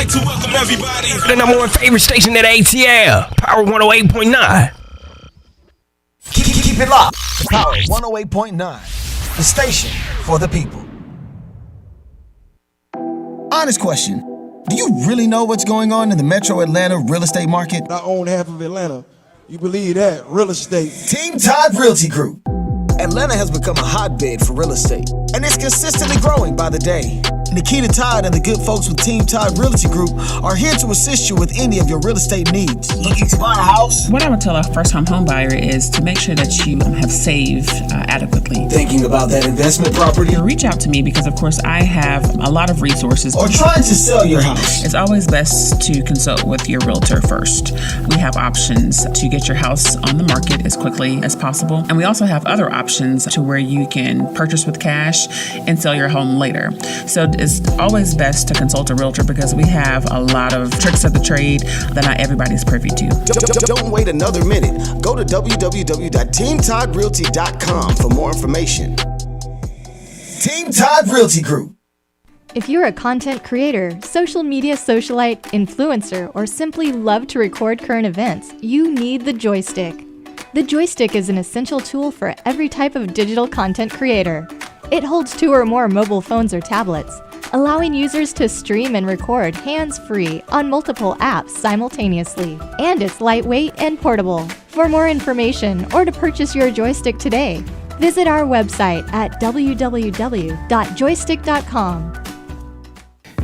like to welcome everybody to the number one favorite station at ATL, Power 108.9. Keep it locked. Power 108.9, the station for the people. Honest question. Do you really know what's going on in the metro Atlanta real estate market? I own half of Atlanta. You believe that? Real estate. Team Todd Realty Group. Atlanta has become a hotbed for real estate, and it's consistently growing by the day. Nikita Todd and the good folks with Team Todd Realty Group are here to assist you with any of your real estate needs. Looking to buy a house? What I would tell a first-time home buyer is to make sure that you have saved adequately. Thinking about that investment property? Reach out to me because, of course, I have a lot of resources. Or trying to sell your house? It's always best to consult with your realtor first. We have options to get your house on the market as quickly as possible. And we also have other options to where you can purchase with cash and sell your home later. So it's always best to consult a realtor because we have a lot of tricks of the trade that not everybody's privy to. Don't wait another minute. Go to www.teamtoddrealty.com for more information. Team Todd Realty Group. If you're a content creator, social media socialite, influencer, or simply love to record current events, you need the joystick. The joystick is an essential tool for every type of digital content creator. It holds 2 or more mobile phones or tablets, allowing users to stream and record hands-free on multiple apps simultaneously. And it's lightweight and portable. For more information or to purchase your joystick today, visit our website at www.joystick.com.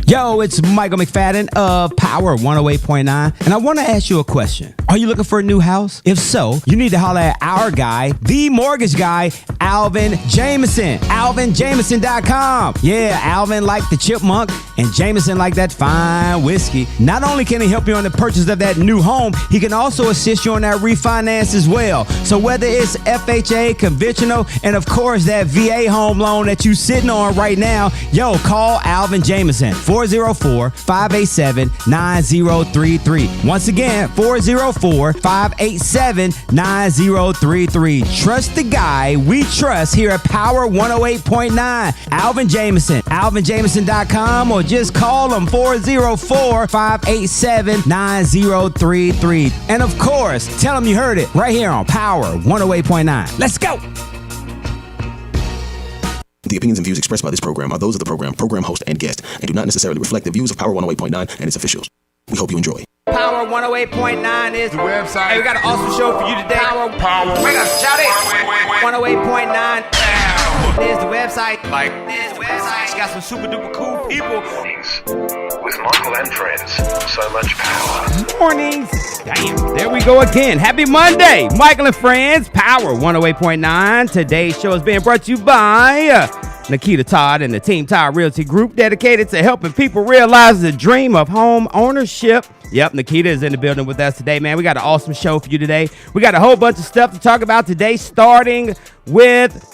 Yo, it's Michael McFadden of Power 108.9, and I want to ask you a question. Are you looking for a new house? If so, you need to holler at our guy, the mortgage guy, Alvin Jameson. AlvinJameson.com. Yeah, Alvin like the chipmunk, and Jameson like that fine whiskey. Not only can he help you on the purchase of that new home, he can also assist you on that refinance as well. So whether it's FHA, conventional, and of course that VA home loan that you sitting on right now, yo, call Alvin Jameson. 404-587-9033. Once again, 404-587-9033. Trust the guy we trust here at Power 108.9. Alvin Jameson. AlvinJameson.com or just call him 404-587-9033. And of course, tell him you heard it right here on Power 108.9. Let's go. The opinions and views expressed by this program are those of the program host, and guest, and do not necessarily reflect the views of Power 108.9 and its officials. We hope you enjoy. Power 108.9 is the website. Hey, we got an awesome show for you today. Power. Wait up, shout it. 108.9 is the website. Like this website. It's got some super duper cool people. With Michael and friends, so much power. Mornings. Damn, there we go again. Happy Monday. Michael and friends, Power 108.9. Today's show is being brought to you by Nikita Todd and the Team Todd Realty Group, dedicated to helping people realize the dream of home ownership. Yep, Nikita is in the building with us today, man. We got an awesome show for you today. We got a whole bunch of stuff to talk about today, starting with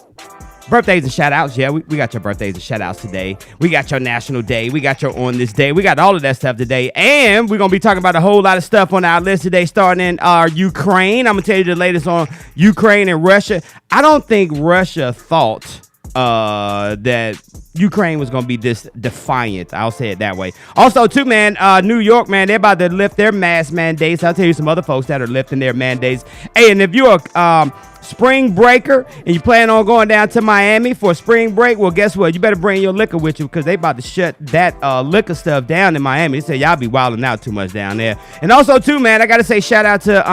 birthdays and shout-outs. Yeah, we got your birthdays and shout-outs today. We got your national day. We got your on this day. We got all of that stuff today. And we're going to be talking about a whole lot of stuff on our list today, starting in Ukraine. I'm going to tell you the latest on Ukraine and Russia. I don't think Russia thought that Ukraine was going to be this defiant. I'll say it that way. Also, too, man, New York, man, they're about to lift their mask mandates. I'll tell you some other folks that are lifting their mandates. Hey, and if you're a spring breaker and you plan on going down to Miami for spring break, well, guess what? You better bring your liquor with you because they about to shut that liquor stuff down in Miami. They say y'all be wilding out too much down there. And also, too, man, I got to say shout out to,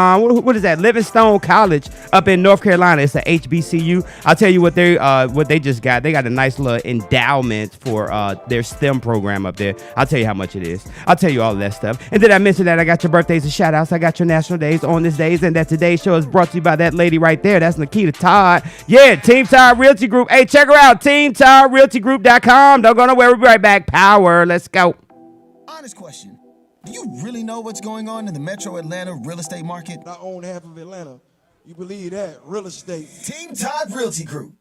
what is that? Livingstone College up in North Carolina. It's a HBCU. I'll tell you what they just got. They got a nice little endowment for their STEM program up there. I'll tell you how much it is. I'll tell you all of that stuff. And did I mention that I got your birthdays and shout outs? I got your national days on this days, and that today's show is brought to you by that lady right there. That's Nikita Todd. Yeah, Team Todd Realty Group. Hey, check her out. TeamToddRealtyGroup.com. Don't go nowhere. We'll be right back. Power. Let's go. Honest question. Do you really know what's going on in the metro Atlanta real estate market? I own half of Atlanta. You believe that? Real estate. Team Todd Realty Group.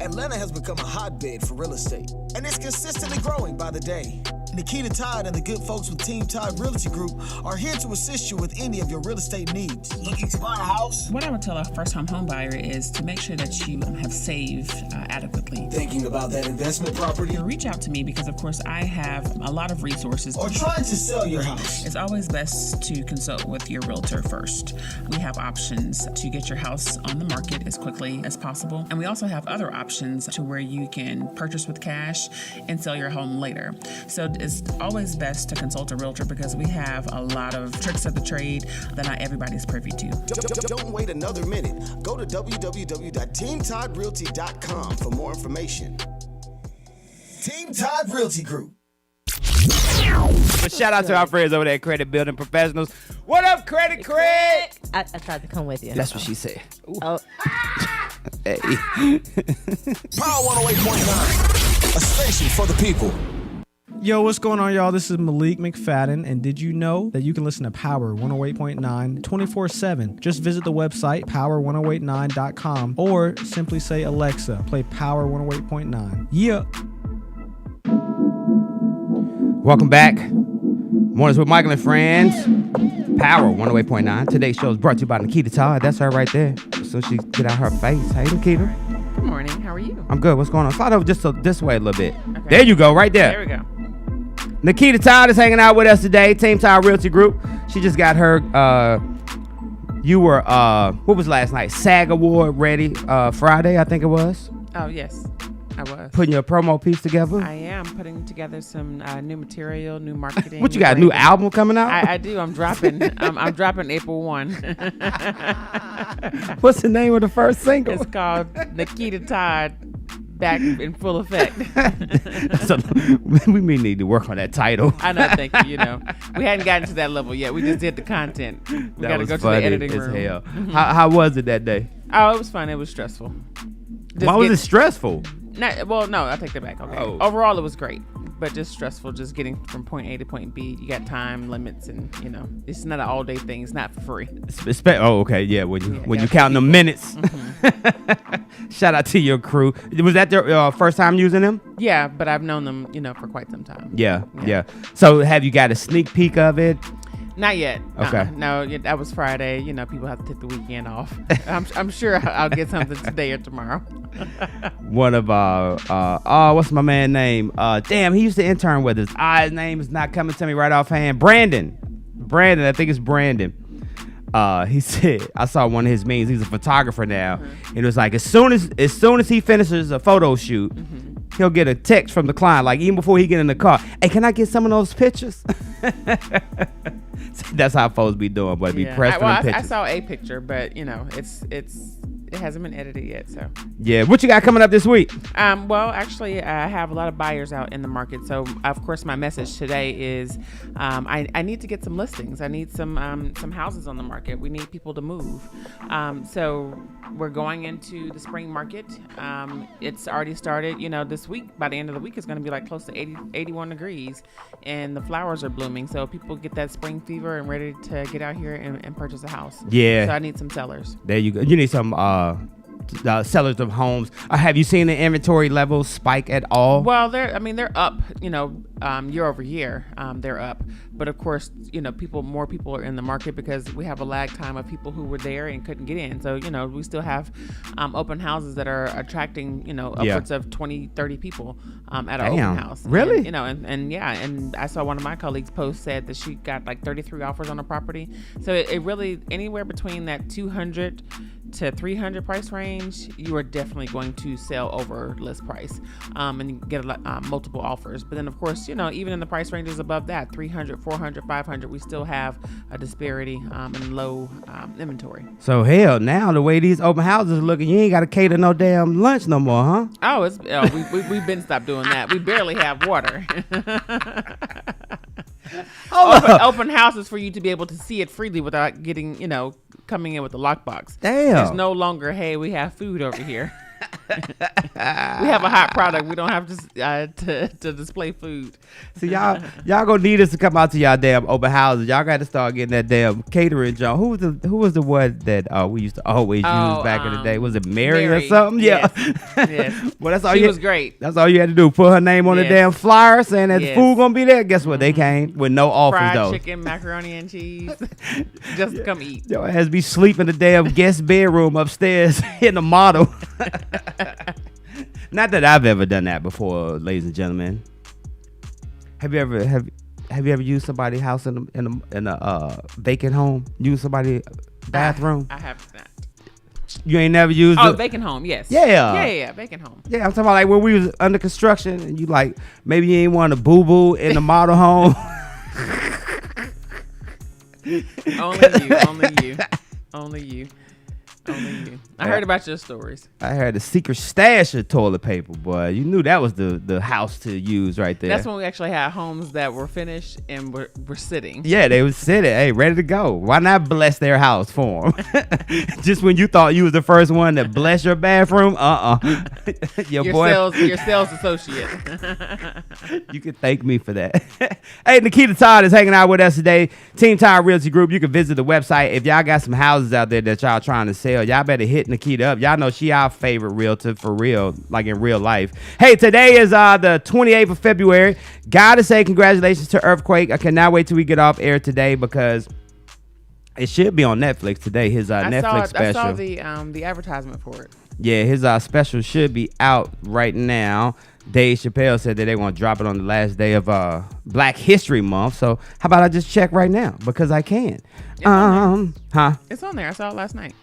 Atlanta has become a hotbed for real estate, and it's consistently growing by the day. Nikita Todd and the good folks with Team Todd Realty Group are here to assist you with any of your real estate needs. Looking to buy a house? What I would tell a first-time home buyer is to make sure that you have saved adequately. Thinking about that investment property? Reach out to me because, of course, I have a lot of resources. Or trying to sell your house? It's always best to consult with your realtor first. We have options to get your house on the market as quickly as possible. And we also have other options to where you can purchase with cash and sell your home later. So it's always best to consult a realtor because we have a lot of tricks of the trade that not everybody's privy to. Don't wait another minute. Go to www.teamtoddrealty.com for more information. Team Todd Realty Group. But shout out to our friends over there at Credit Building Professionals. What up, Credit Craig? I tried to come with you. That's what she said. Oh. Hey. Power 108.9, a station for the people. Yo, what's going on, y'all? This is Malik McFadden, and did you know that you can listen to Power 108.9 24/7? Just visit the website, power1089.com, or simply say, Alexa, play Power 108.9. Yeah. Welcome back. Mornings with Michael and Friends. Power 108.9. Today's show is brought to you by Nikita Todd. That's her right there. So she get out her face. Hey, Nikita. Good morning. How are you? I'm good. What's going on? Slide over just this way a little bit. Okay. There you go. Right there. There we go. Nikita Todd is hanging out with us today. Team Todd Realty Group. She just got her, what was last night? SAG Award ready Friday, I think it was. Oh, yes, I was. Putting your promo piece together? I am putting together some new material, new marketing. What you got, a new album coming out? I do. I'm dropping. I'm dropping April 1. What's the name of the first single? It's called Nikita Todd. Back in full effect. So we may need to work on that title. I know, thank you. You know, we hadn't gotten to that level yet. We just did the content. We got to go to the editing room. Hell. How was it that day? Oh, it was fun. It was stressful. Why was it stressful? No, I take that back. Okay. Oh. Overall, it was great, but just stressful. Just getting from point A to point B. You got time limits, and it's not an all day thing. It's not for free. Okay, yeah. When you count the minutes. Mm-hmm. Shout out to your crew. Was that their first time using them? Yeah, but I've known them, for quite some time. Yeah. So have you got a sneak peek of it? Not yet. Okay. No, that was Friday. People have to take the weekend off. I'm sure I'll get something today or tomorrow. One of what's my man's name? Damn, he used to intern with us. His name is not coming to me right offhand. Brandon, I think it's Brandon. He said, I saw one of his memes. He's a photographer now, and it was like as soon as he finishes a photo shoot, he'll get a text from the client, like even before he get in the car. Hey, can I get some of those pictures? That's how folks be doing, but be pressed for the pictures. I saw a picture, but it hasn't been edited yet, so. Yeah, what you got coming up this week? Well, actually, I have a lot of buyers out in the market. So, of course, my message today is I need to get some listings. I need some houses on the market. We need people to move. So we're going into the spring market. It's already started. This week, by the end of the week, it's going to be like close to 81 degrees, and the flowers are blooming. So people get that spring fever and ready to get out here and purchase a house. Yeah. So I need some sellers. There you go. You need some sellers of homes. Have you seen the inventory levels spike at all? Well, they're up, year over year. They're up. But of course, more people are in the market because we have a lag time of people who were there and couldn't get in. So, we still have open houses that are attracting, upwards of 20, 30 people at an open house. Really? And I saw one of my colleagues post said that she got like 33 offers on a property. So it really, anywhere between that 200 to 300 price range, you are definitely going to sell over list price and get multiple offers. But then, of course, even in the price ranges above that, 300, 400, 500, we still have a disparity in low inventory. So, hell, now the way these open houses are looking, you ain't got to cater no damn lunch no more, huh? Oh, we've been stopped doing that. We barely have water. Open houses for you to be able to see it freely without getting, coming in with the lockbox. Damn. There's no longer, hey, we have food over here. We have a hot product. We don't have to display food. See, y'all gonna need us to come out to y'all damn open houses. Y'all got to start getting that damn catering job. Who was the one that we used to always use back in the day? Was it Mary or something? Yes. Yeah. Yes. Well, that's all. She was great. That's all you had to do. Put her name on the damn flyer saying that the food gonna be there. Guess what? They came with no offers Fried though. chicken, macaroni and cheese. Just come eat. Yo, it has to be sleeping in the damn guest bedroom upstairs in the model. Not that I've ever done that before, ladies and gentlemen. Have you ever used somebody's house in a vacant home? Use somebody's bathroom? I have not. You ain't never used vacant home, yes. Yeah, vacant home. Yeah, I'm talking about like when we was under construction and you like maybe you ain't want to boo in the model home. Only you. I heard about your stories. I heard the secret stash of toilet paper, boy. You knew that was the house to use right there. That's when we actually had homes that were finished and were sitting. Yeah, they was sitting, hey, ready to go. Why not bless their house for them? Just when you thought you was the first one to bless your bathroom, your sales associate. You can thank me for that. Hey, Nikita Todd is hanging out with us today. Team Todd Realty Group. You can visit the website. If y'all got some houses out there that y'all trying to sell, y'all better hit Nikita up. Y'all know she our favorite realtor for real, like in real life. Hey, today is the 28th of February. Gotta say congratulations to Earthquake. I cannot wait till we get off air today because it should be on Netflix today. His Netflix special. I saw the advertisement for it. Yeah, his special should be out right now. Dave Chappelle said that they want to drop it on the last day of Black History Month. So how about I just check right now because I can. It's on there. I saw it last night.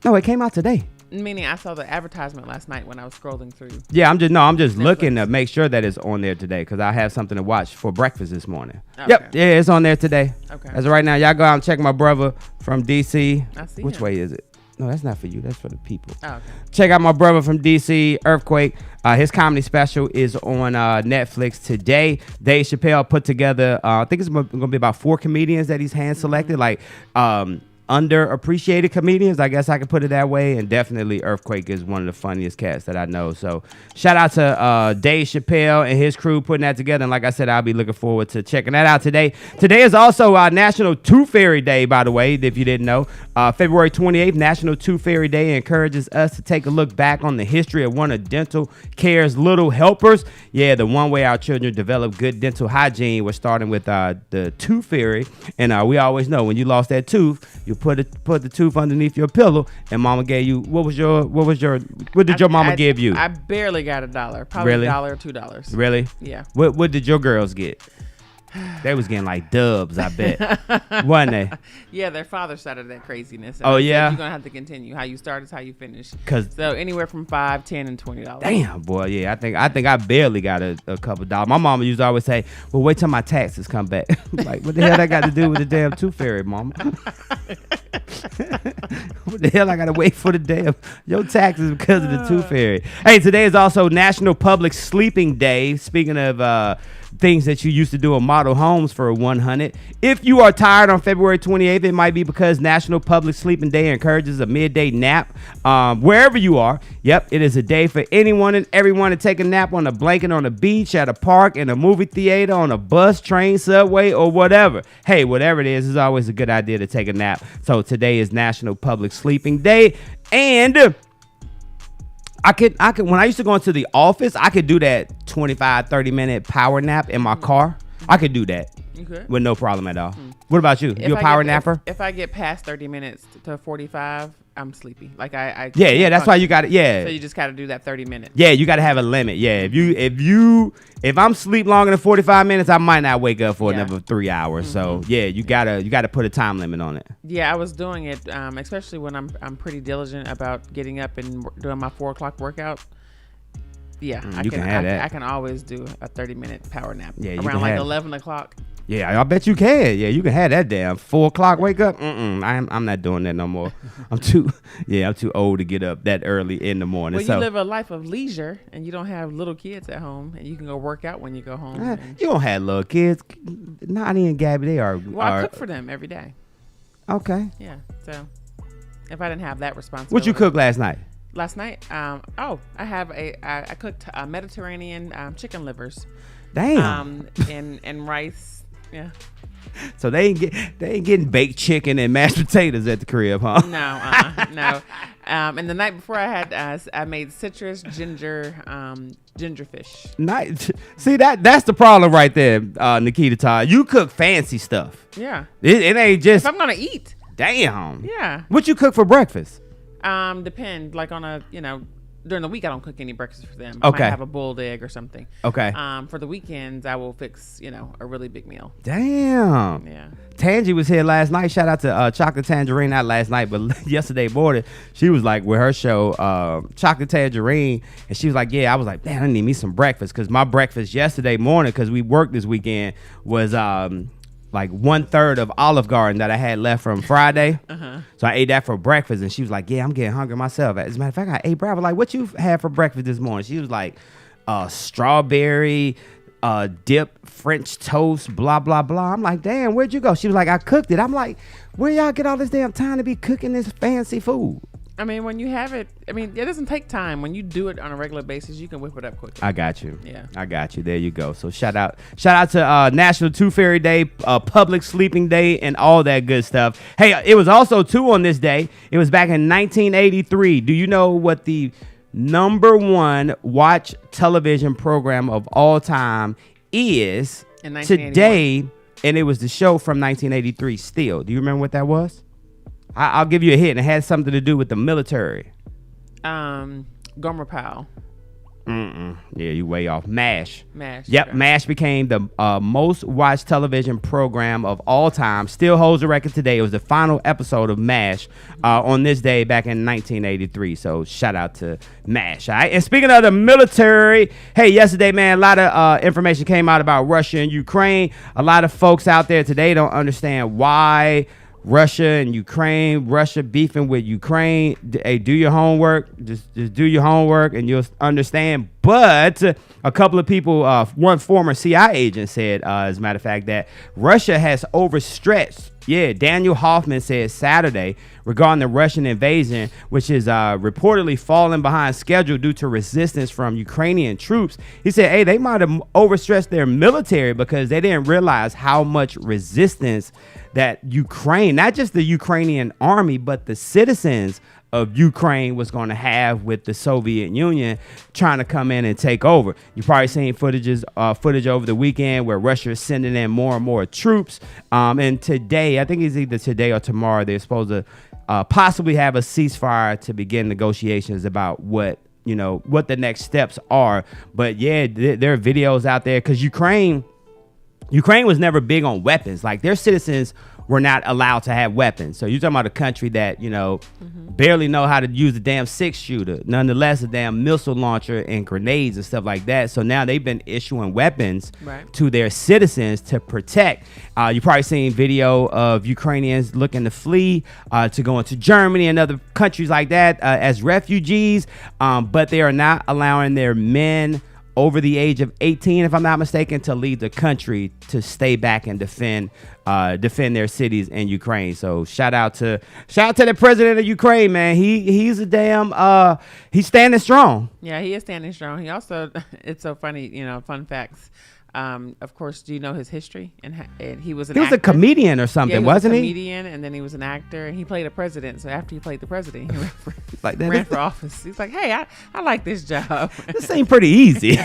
No, it came out today. Meaning I saw the advertisement last night when I was scrolling through. Yeah, I'm just Netflix. looking to make sure that it's on there today because I have something to watch for breakfast this morning. Okay. Yep, yeah, it's on there today. Okay. As of right now, y'all go out and check my brother from DC. I see Which him. way is it? No, that's not for you. That's for the people. Oh, okay. Check out my brother from DC, Earthquake. His comedy special is on Netflix today. Dave Chappelle put together, I think it's going to be about 4 comedians that he's hand selected, like underappreciated comedians. I guess I could put it that way. And definitely Earthquake is one of the funniest cats that I know. So shout out to Dave Chappelle and his crew putting that together. And like I said, I'll be looking forward to checking that out today. Today is also National Tooth Fairy Day, by the way, if you didn't know. February 28th, National Tooth Fairy Day encourages us to take a look back on the history of one of dental care's little helpers. Yeah, the one way our children develop good dental hygiene was starting with the tooth fairy. And we always know when you lost that tooth, you put the tooth underneath your pillow, and mama gave you what did your mama give you? I barely got $1, probably Really? $1 or $2. Really? Yeah. What did your girls get? They was getting like dubs, I bet. Wasn't they? Yeah, their father started that craziness. Oh, yeah? You're going to have to continue. How you start is how you finish. 'Cause- So anywhere from $5, $10, and $20. Damn, boy, yeah. I think I barely got a couple dollars. My mama used to always say, well, wait till my taxes come back. Like, what the hell that got to do with the damn tooth fairy, mama? What the hell I gotta wait for the damn your taxes because of the tooth fairy? Hey, today is also National Public Sleeping Day. Speaking of things that you used to do in model homes for 100. If you are tired on February 28th, it might be because National Public Sleeping Day encourages a midday nap wherever you are. Yep, it is a day for anyone and everyone to take a nap on a blanket on a beach, at a park, in a movie theater, on a bus, train, subway, or whatever. Hey, whatever it is, it's always a good idea to take a nap. So today is National Public Sleeping Day. And I could when I used to go into the office, I could do that 25-30 minute power nap in my car. I could do that with no problem at all. What about you? You a power napper? If I get past 30 minutes to 45, I'm sleepy. Like I yeah, that's why you got it. Yeah. So you just got to do that 30 minutes. Yeah, you got to have a limit. Yeah, if I'm sleep longer than 45 minutes, I might not wake up for another 3 hours. So yeah, you gotta put a time limit on it. Yeah, I was doing it, especially when I'm pretty diligent about getting up and doing my 4 o'clock workout. Yeah, I can always do a 30-minute power nap. Yeah, around like 11 o'clock. Yeah, I bet you can. Yeah, you can have that damn 4 o'clock wake up. I'm not doing that no more. I'm too old to get up that early in the morning. Well, so you live a life of leisure and you don't have little kids at home, and you can go work out when you go home. You don't have little kids. Nani and Gabby, they are. Well, I cook for them every day. Okay. Yeah. So if I didn't have that responsibility. What you cook last night? Last night, I cooked Mediterranean chicken livers. Damn. And rice. Yeah. So they ain't getting baked chicken and mashed potatoes at the crib, huh? No. And the night before I made citrus ginger fish. Nice. See, that's the problem right there, Nikita Todd. You cook fancy stuff. Yeah. It ain't just. If I'm gonna eat. Damn. Yeah. What you cook for breakfast? Depend. Like during the week I don't cook any breakfast for them. Okay. I might have a boiled egg or something. Okay. For the weekends I will fix, a really big meal. Damn. Yeah. Tangie was here last night. Shout out to Chocolate Tangerine. Not last night, but yesterday morning. She was like with her show, Chocolate Tangerine. And she was like, yeah, I was like, man, I need me some breakfast. Because my breakfast yesterday morning, because we worked this weekend, was like 1/3 of Olive Garden that I had left from Friday. So I ate that for breakfast. And she was like, yeah, I'm getting hungry myself. As a matter of fact, I ate breakfast. Like, what you had for breakfast this morning? She was like, strawberry dip French toast, blah, blah, blah. I'm like, damn, where'd you go? She was like, I cooked it. I'm like, where y'all get all this damn time to be cooking this fancy food? I mean, when you have it, it doesn't take time. When you do it on a regular basis, you can whip it up quickly. I got you. Yeah. I got you. There you go. So shout out to National Tooth Fairy Day, Public Sleeping Day, and all that good stuff. Hey, it was also too on this day. It was back in 1983. Do you know what the #1 watch television program of all time is today? And it was the show from 1983 still. Do you remember what that was? I'll give you a hint. It had something to do with the military. Gomer Pyle. Yeah, you way off. MASH. Yep, okay. MASH became the most watched television program of all time. Still holds the record today. It was the final episode of MASH on this day back in 1983. So shout out to MASH. All right. And speaking of the military, hey, yesterday, man, a lot of information came out about Russia and Ukraine. A lot of folks out there today don't understand why Russia and Ukraine, Russia beefing with Ukraine. Hey, do your homework. Just do your homework and you'll understand. But a couple of people, one former CIA agent said, as a matter of fact, that Russia has overstretched. Yeah, Daniel Hoffman said Saturday regarding the Russian invasion, which is reportedly falling behind schedule due to resistance from Ukrainian troops. He said, hey, they might have overstretched their military because they didn't realize how much resistance that Ukraine, not just the Ukrainian army, but the citizens of Ukraine was going to have with the Soviet Union trying to come in and take over. You probably seen footage over the weekend where Russia is sending in more and more troops. And today, I think it's either today or tomorrow, they're supposed to possibly have a ceasefire to begin negotiations about what the next steps are. But yeah, there are videos out there because Ukraine was never big on weapons. Like their citizens were not allowed to have weapons. So you're talking about a country that, barely know how to use a damn 6-shooter. Nonetheless, a damn missile launcher and grenades and stuff like that. So now they've been issuing weapons to their citizens to protect. You probably seen video of Ukrainians looking to flee, to go into Germany and other countries like that as refugees. But they are not allowing their men over the age of 18, if I'm not mistaken, to leave the country to stay back and defend their cities in Ukraine. So shout out to the president of Ukraine, man. He's a damn he's standing strong. Yeah, he is standing strong. He also, it's so funny, fun facts. Of course, do you know his history? And he was an actor. A comedian or something, wasn't he? He was a comedian, and then he was an actor, and he played a president. So after he played the president, he ran for office. He's like, hey, I like this job. This ain't pretty easy.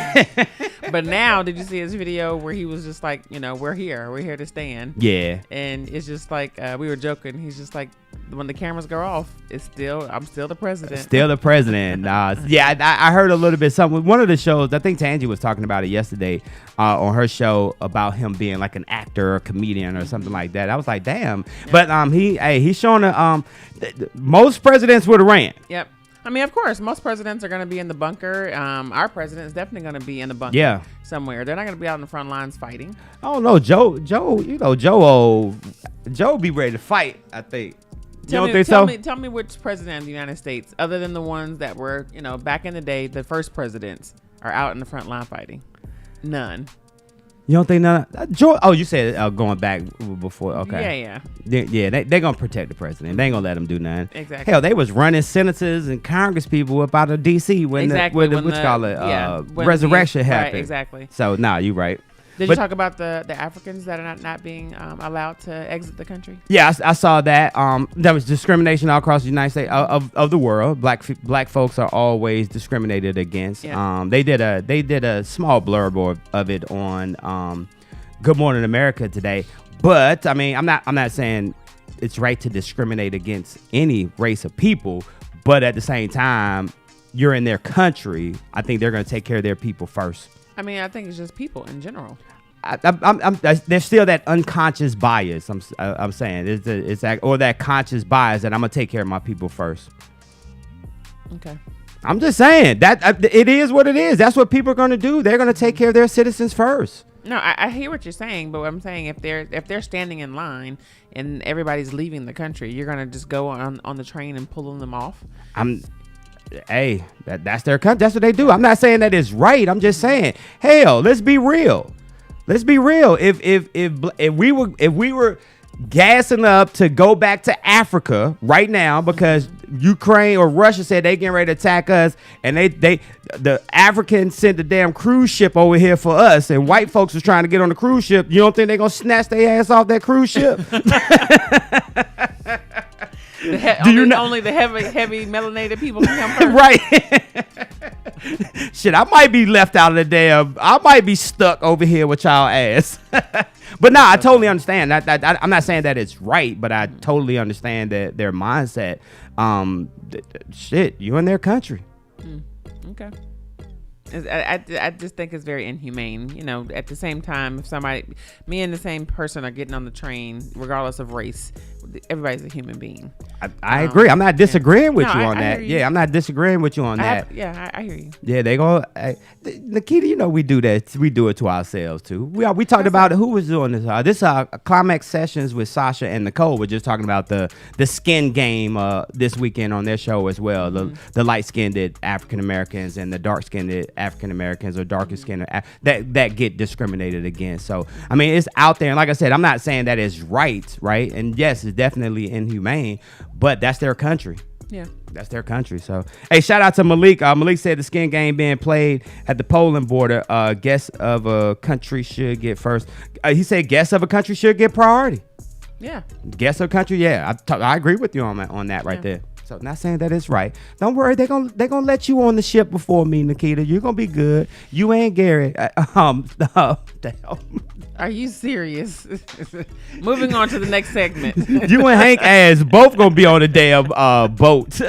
But now, did you see his video where he was just like, we're here to stand. Yeah. And it's just like, we were joking. He's just like, when the cameras go off, I'm still the president. Still the president. Yeah, I heard a little bit something. One of the shows, I think Tangie was talking about it yesterday on her show about him being like an actor or comedian or something like that. I was like, damn. Yeah. But he's showing most presidents would have ran. Yep. I mean, of course, most presidents are going to be in the bunker. Our president is definitely going to be in the bunker somewhere. They're not going to be out in the front lines fighting. Oh no, Joe, Joe be ready to fight, I think. Tell me which president of the United States, other than the ones that were, back in the day, the first presidents, are out in the front line fighting. None. You don't think none? Oh, you said going back before. Okay. Yeah. They're gonna protect the president. They ain't gonna let him do nothing. Exactly. Hell, they was running senators and Congress people up out of D.C. when resurrection happened. Right, exactly. So you right. Did you talk about the Africans that are not being allowed to exit the country? Yeah, I saw that. There was discrimination all across the United States of the world. Black folks are always discriminated against. Yeah. They did a small blurb of it on Good Morning America today. But I mean, I'm not saying it's right to discriminate against any race of people. But at the same time, you're in their country. I think they're going to take care of their people first. I mean, I think it's just people in general. There's still that unconscious bias. I'm saying it's that conscious bias that I'm gonna take care of my people first. Okay. I'm just saying that it is what it is. That's what people are gonna do. They're gonna take care of their citizens first. No, I hear what you're saying, but what I'm saying, if they're standing in line and everybody's leaving the country, you're gonna just go on the train and pulling them off. Hey, that's their country. That's what they do. I'm not saying that it's right. I'm just saying, hell, let's be real. Let's be real. If we were gassing up to go back to Africa right now because Ukraine or Russia said they getting ready to attack us, and the Africans sent the damn cruise ship over here for us, and white folks was trying to get on the cruise ship, you don't think they're gonna snatch their ass off that cruise ship? Only the heavy melanated people can come first. Right. Shit, I might be left out of the I might be stuck over here with y'all ass. But I totally understand. I'm not saying that it's right, but I totally understand that their mindset. Shit, you in their country. Okay. I just think it's very inhumane. You know, at the same time, if me and the same person are getting on the train, regardless of race, everybody's a human being. I agree. I'm not disagreeing with you on I that. Yeah, I'm not disagreeing with you on that. I hear you. Yeah, they go. Nikita, you know we do that. We do it to ourselves too. We talked about who was doing this. This Climax Sessions with Sasha and Nicole. We're just talking about the skin game this weekend on their show as well. The light skinned African Americans and the dark skinned African Americans or darker skinned that get discriminated against. So I mean, it's out there. And like I said, I'm not saying that it's right. And yes, it's definitely inhumane, but that's their country. Yeah. That's their country. So, hey, shout out to Malik. Malik said the skin game being played at the Poland border. Guests of a country should get first. He said guests of a country should get priority. Yeah. Guests of a country. Yeah, I agree with you on that right there. So, not saying that it's right. Don't worry. They're gonna let you on the ship before me, Nikita. You're gonna be good. You ain't Gary. Are you serious? Moving on to the next segment. You and Hank ass both gonna be on the damn boat.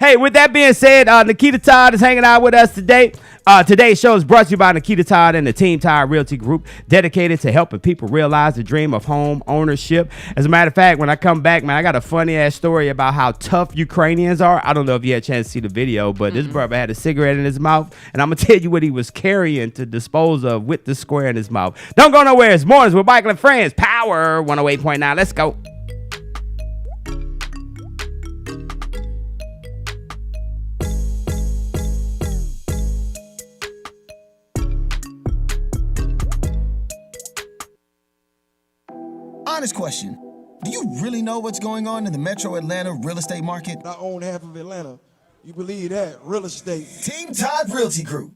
Hey, with that being said, Nikita Todd is hanging out with us today. Today's show is brought to you by Nikita Todd and the Team Todd Realty Group, dedicated to helping people realize the dream of home ownership. As a matter of fact, when I come back, man, I got a funny ass story about how tough Ukrainians are. I don't know if you had a chance to see the video, but this brother had a cigarette in his mouth, and I'm gonna tell you what he was carrying to dispose of with the square in his mouth. Don't go nowhere. It's Mornings with Michael and Friends. Power 108.9. Let's go. Honest question. Do you really know what's going on in the Metro Atlanta real estate market? I own half of Atlanta. You believe that? Real estate. Team Todd Realty Group.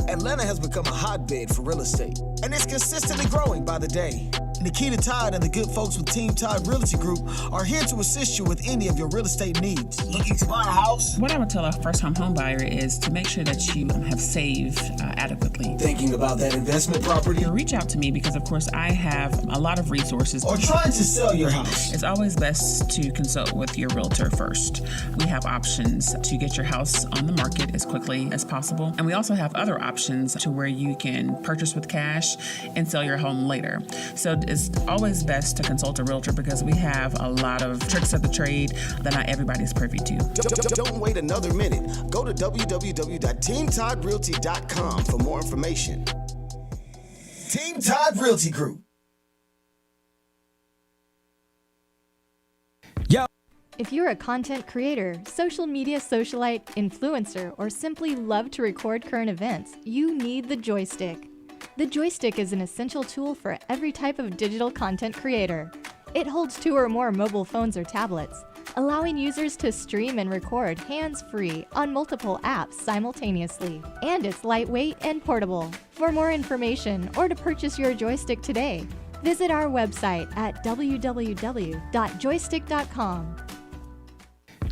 Atlanta has become a hotbed for real estate, and it's consistently growing by the day. Nikita Todd and the good folks with Team Todd Realty Group are here to assist you with any of your real estate needs. Looking to buy a house? What I would tell a first-time home buyer is to make sure that you have saved adequately. Thinking about that investment property? Reach out to me because, of course, I have a lot of resources. Or trying to sell your house? It's always best to consult with your realtor first. We have options to get your house on the market as quickly as possible. And we also have other options to where you can purchase with cash and sell your home later. So it's always best to consult a realtor because we have a lot of tricks of the trade that not everybody's privy to. Don't wait another minute. Go to www.teamtoddrealty.com for more information. Team Todd Realty Group. If you're a content creator, social media socialite, influencer, or simply love to record current events, you need the joystick. The joystick is an essential tool for every type of digital content creator. It holds 2 or more mobile phones or tablets, allowing users to stream and record hands-free on multiple apps simultaneously. And it's lightweight and portable. For more information or to purchase your joystick today, visit our website at www.joystick.com.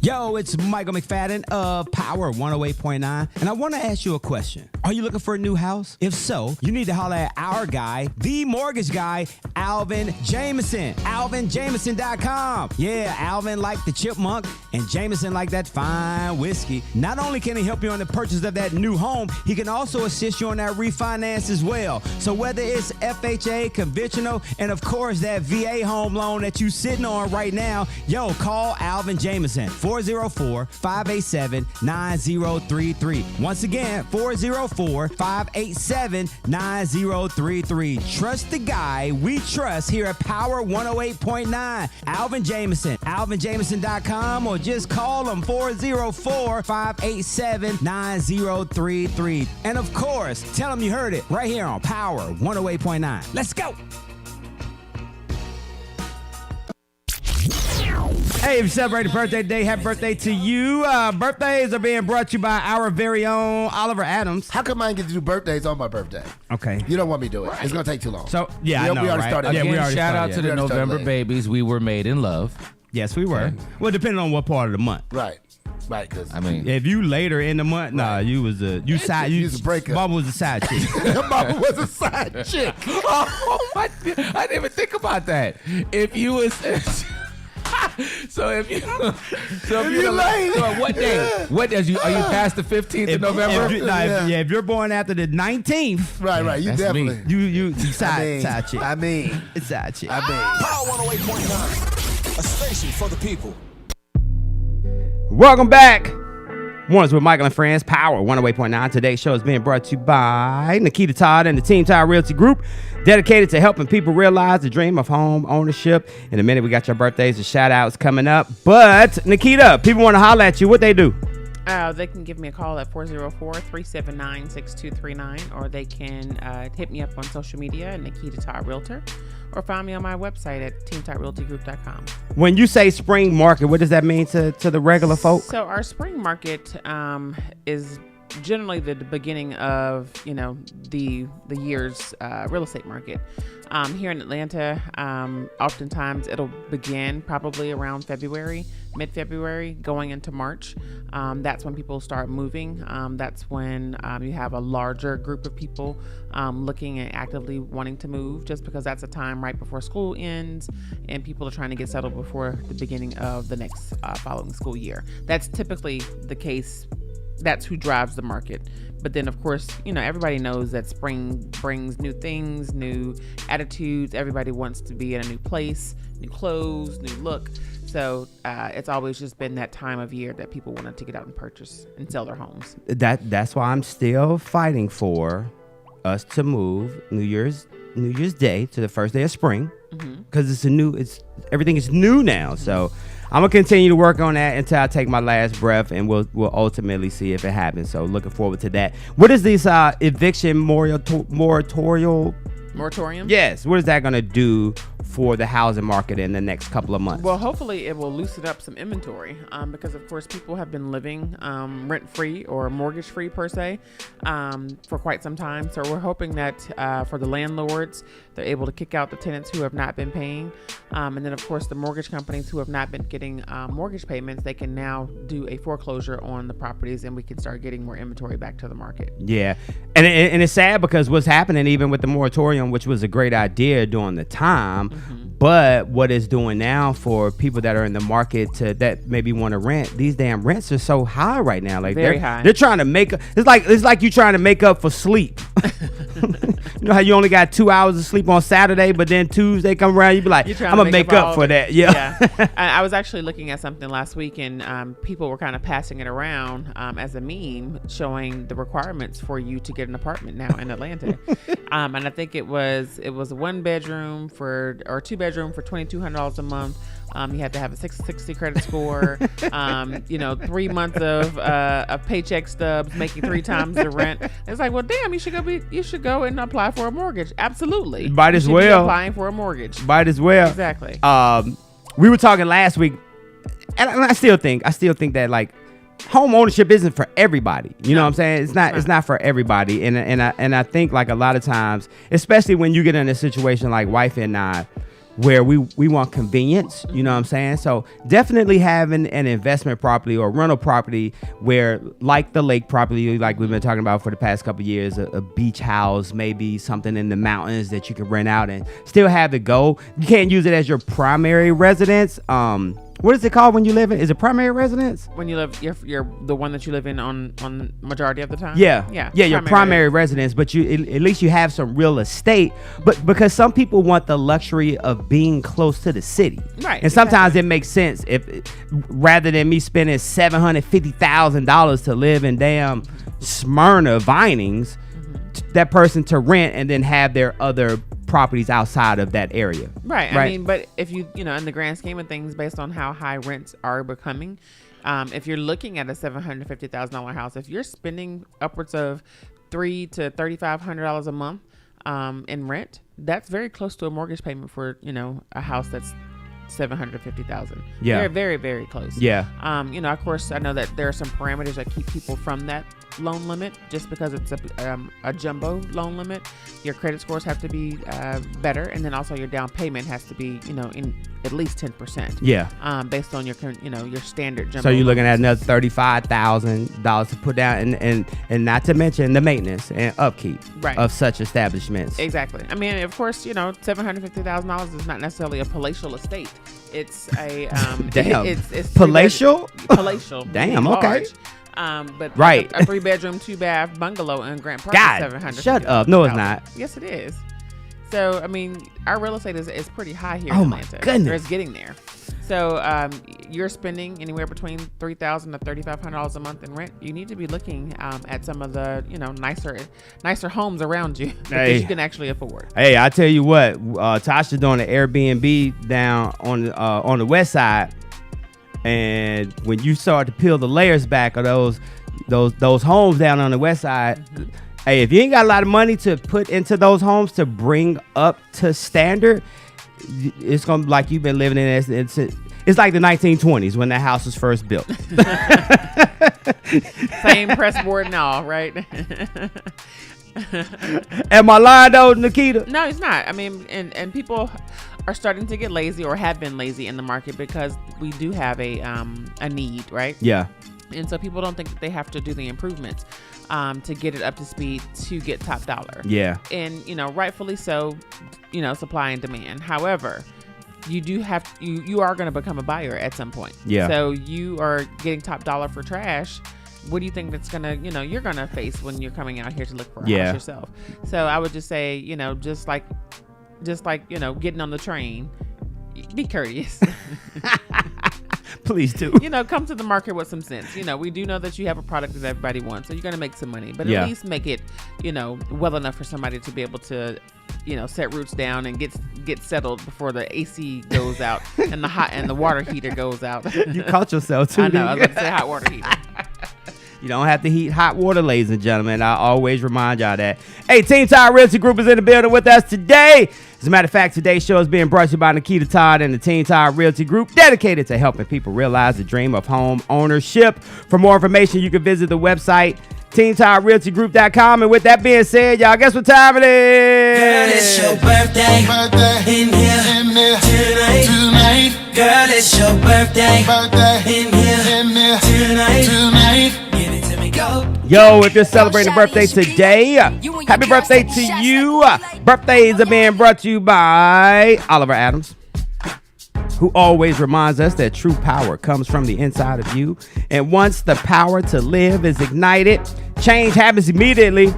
Yo, it's Michael McFadden of Power 108.9, and I want to ask you a question. Are you looking for a new house? If so, you need to holler at our guy, the mortgage guy, Alvin Jameson. AlvinJameson.com. Yeah, Alvin like the chipmunk, and Jameson like that fine whiskey. Not only can he help you on the purchase of that new home, he can also assist you on that refinance as well. So whether it's FHA, conventional, and of course that VA home loan that you sitting on right now, yo, call Alvin Jameson. 404-587-9033. Once again, 404-587-9033. Trust the guy we trust here at Power 108.9. Alvin Jameson. AlvinJameson.com, or just call him 404-587-9033. And of course, tell him you heard it right here on Power 108.9. Let's go. Hey, if you celebrate a birthday today, happy birthday to you. Birthdays are being brought to you by our very own Oliver Adams. How come I didn't get to do birthdays on my birthday? Okay. You don't want me to do it. It's going to take too long. So, yeah, I know, we already right? started. Again, we already shout started. out to the November babies. We were made in love. Yes, we were. Okay. Well, depending on what part of the month. Right. Right, because I mean, if you later in the month, nah, you was a breakup. Mama was a side chick. Mama was a side chick. Oh my! I didn't even think about that. If you was. So if you late, so what day? What day are you past the 15th of November? If you're born after the 19th, right, you definitely you side chick. It's side chick. Power 108.9, a station for the people. Welcome back. Mornings with Michael and Friends, Power 108.9. Today's show is being brought to you by Nikita Todd and the Team Todd Realty Group, dedicated to helping people realize the dream of home ownership. In a minute, we got your birthdays and shout outs coming up. But Nikita, people want to holler at you. What they do? They can give me a call at 404-379-6239, or they can hit me up on social media at Nikita Todd Realtor, or find me on my website at teamtoddrealtygroup.com. When you say spring market, what does that mean to the regular folk? So our spring market is generally the beginning of the year's real estate market. Here in Atlanta, oftentimes it'll begin probably around mid-February, going into March. That's when people start moving. That's when you have a larger group of people looking and actively wanting to move, just because that's a time right before school ends and people are trying to get settled before the beginning of the next following school year. That's typically the case. That's who drives the market. But then, of course, everybody knows that spring brings new things, new attitudes. Everybody wants to be in a new place, new clothes, new look. So it's always just been that time of year that people wanted to get out and purchase and sell their homes. That's why I'm still fighting for us to move New Year's Day to the first day of spring, because everything is new now. So I'm gonna continue to work on that until I take my last breath, and we'll ultimately see if it happens. So looking forward to that. What is this eviction moratorium? Yes. What is that gonna do for the housing market in the next couple of months? Well, hopefully it will loosen up some inventory, because of course people have been living rent-free or mortgage-free per se for quite some time. So we're hoping that for the landlords, they're able to kick out the tenants who have not been paying. And then of course the mortgage companies who have not been getting mortgage payments, they can now do a foreclosure on the properties, and we can start getting more inventory back to the market. Yeah. And it's sad because what's happening even with the moratorium, which was a great idea during the time, but what it's doing now for people that are in the market that maybe want to rent, these damn rents are so high right now. Like very high. They're trying to make it's like you trying to make up for sleep. You know how you only got 2 hours of sleep on Saturday, but then Tuesday come around, you be like, I'm gonna make up for that. Yeah. I was actually looking at something last week, and people were kind of passing it around as a meme, showing the requirements for you to get an apartment now in Atlanta. And I think it was a 1 bedroom or 2 bedroom for $2,200 a month, You have to have a 660 credit score. 3 months of paycheck stubs, making 3 times the rent. It's like, well, damn, you should go and apply for a mortgage. Absolutely, might as you should well be applying for a mortgage. Might as well. Exactly. We were talking last week, and I still think that like home ownership isn't for everybody. You know what I'm saying? It's not for everybody. And I think like a lot of times, especially when you get in a situation like wife and I, where we want convenience, you know what I'm saying? So definitely having an investment property or rental property where, like the lake property, like we've been talking about for the past couple of years, a beach house, maybe something in the mountains that you can rent out and still have it go. You can't use it as your primary residence. What is it called when you live in? Is it primary residence? When you live, you're the one that you live in on majority of the time. Yeah. Your primary residence, but you at least you have some real estate. But because some people want the luxury of being close to the city, right? And sometimes it makes sense if rather than me spending $750,000 to live in damn Smyrna, Vinings, that person to rent and then have their other properties outside of that area. Right. I mean, but if you in the grand scheme of things, based on how high rents are becoming, if you're looking at a $750,000 house, if you're spending upwards of $300 to $3,500 a month in rent, that's very close to a mortgage payment for a house that's $750,000. Yeah. Very, very, very close. Yeah. Of course, I know that there are some parameters that keep people from that loan limit. Just because it's a jumbo loan limit, your credit scores have to be better, and then also your down payment has to be in at least 10%. Yeah. Based on your standard jumbo. So you're looking at another $35,000 to put down, and not to mention the maintenance and upkeep of such establishments. Exactly. I mean, of course, $750,000 is not necessarily a palatial estate. It's a damn. It's palatial. Palatial. Damn. Okay. But right. a 3-bedroom, 2-bath bungalow in Grant Park is $750,000. Shut up. No, it's not. Yes, it is. So, I mean, our real estate is pretty high here in Atlanta. My goodness. It's getting there. So, you're spending anywhere between $3,000 to $3,500 a month in rent. You need to be looking at some of the, nicer homes around you that you can actually afford. Hey, I tell you what, Tasha doing an Airbnb down on the west side. And when you start to peel the layers back of those homes down on the west side, hey, if you ain't got a lot of money to put into those homes to bring up to standard, it's gonna be like you've been living in it. It's like the 1920s when that house was first built. Same pressboard and all, right? Am I lying though, Nikita? No, it's not. I mean, and people are starting to get lazy or have been lazy in the market because we do have a need, right? Yeah. And so people don't think that they have to do the improvements to get it up to speed to get top dollar. Yeah. And rightfully so, supply and demand. However, you are going to become a buyer at some point. Yeah. So you are getting top dollar for trash. What do you think that's gonna, you're gonna face when you're coming out here to look for a house yourself? So I would just say, just like getting on the train, be courteous. Please do. Come to the market with some sense. We do know that you have a product that everybody wants, so you're gonna make some money, but at least make it, well enough for somebody to be able to, set roots down and get settled before the AC goes out and the water heater goes out. You caught yourself too. I know. I was about to say hot water heater. You don't have to heat hot water, ladies and gentlemen. I always remind y'all that. Hey, Team Todd Realty Group is in the building with us today. As a matter of fact, today's show is being brought to you by Nikita Todd and the Team Todd Realty Group, dedicated to helping people realize the dream of home ownership. For more information, you can visit the website, teamtoddrealtygroup.com. And with that being said, y'all, guess what time it is? Girl, it's your birthday. In here tonight. Girl, it's your birthday. In here tonight. Give it to me, go. Yo, if you're celebrating a birthday today, happy birthday to you. Birthdays are being brought to you by Oliver Adams, who always reminds us that true power comes from the inside of you. And once the power to live is ignited, change happens immediately.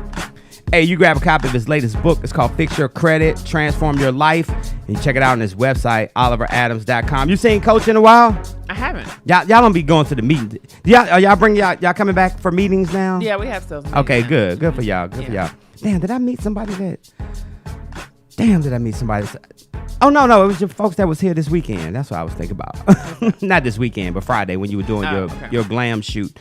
Hey, you grab a copy of his latest book. It's called Fix Your Credit, Transform Your Life. And you check it out on his website, oliveradams.com. You seen Coach in a while? I haven't. Y'all don't be going to the meetings. Y'all coming back for meetings now? Yeah, we have sales meetings. Okay, good. Good for y'all. Good for y'all. Damn, did I meet somebody that... Oh, no. It was your folks that was here this weekend. That's what I was thinking about. Not this weekend, but Friday when you were doing your glam shoot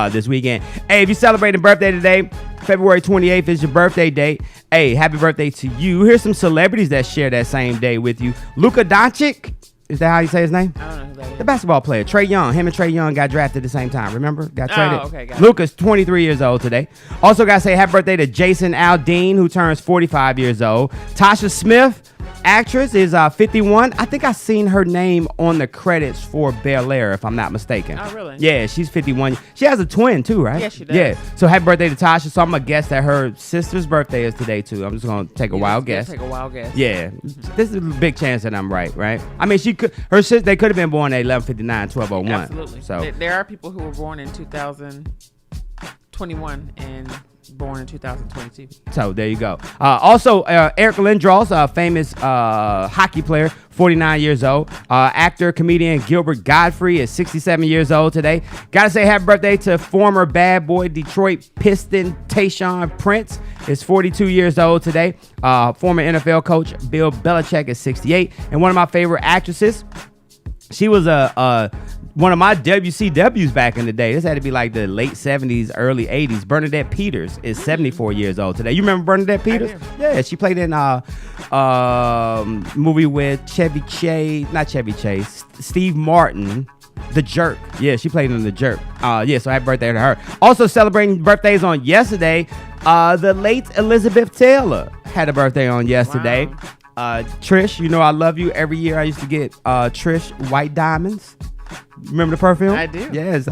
this weekend. Hey, if you're celebrating birthday today, February 28th is your birthday date. Hey, happy birthday to you. Here's some celebrities that share that same day with you. Luka Doncic. Is that how you say his name? I don't know who that is. The basketball player. Trae Young. Him and Trae Young got drafted at the same time. Remember? Got traded. Oh, okay. Got it. Luka's 23 years old today. Also got to say happy birthday to Jason Aldean, who turns 45 years old. Tasha Smith, actress, is 51. I think I seen her name on the credits for Bel Air, if I'm not mistaken. Oh, really? Yeah, she's 51. She has a twin, too, right? Yeah, she does. Yeah. So happy birthday to Tasha. So I'm going to guess that her sister's birthday is today, too. I'm just going to take a wild guess. Take a wild guess. Yeah. This is a big chance that I'm right? I mean, her sister, they could have been born at 11:59, 12:01. Absolutely. So There are people who were born in 2021 and born in 2022. So there you go. Also, Eric Lindros, famous hockey player, 49 years old. Actor, comedian Gilbert Godfrey is 67 years old today. Gotta say happy birthday to former bad boy Detroit Piston Tayshaun Prince is 42 years old today. Former NFL coach Bill Belichick is 68. And one of my favorite actresses, she was one of my WCWs back in the day. This had to be like the late 70s, early 80s. Bernadette Peters is 74 years old today. You remember Bernadette Peters? Yeah, she played in movie with Steve Martin, The Jerk. Yeah, she played in The Jerk. So happy birthday to her. Also celebrating birthdays on yesterday, the late Elizabeth Taylor had a birthday on yesterday. Wow. Trish, you know I love you. Every year I used to get Trish White Diamonds. Remember the perfume? I do. Yes.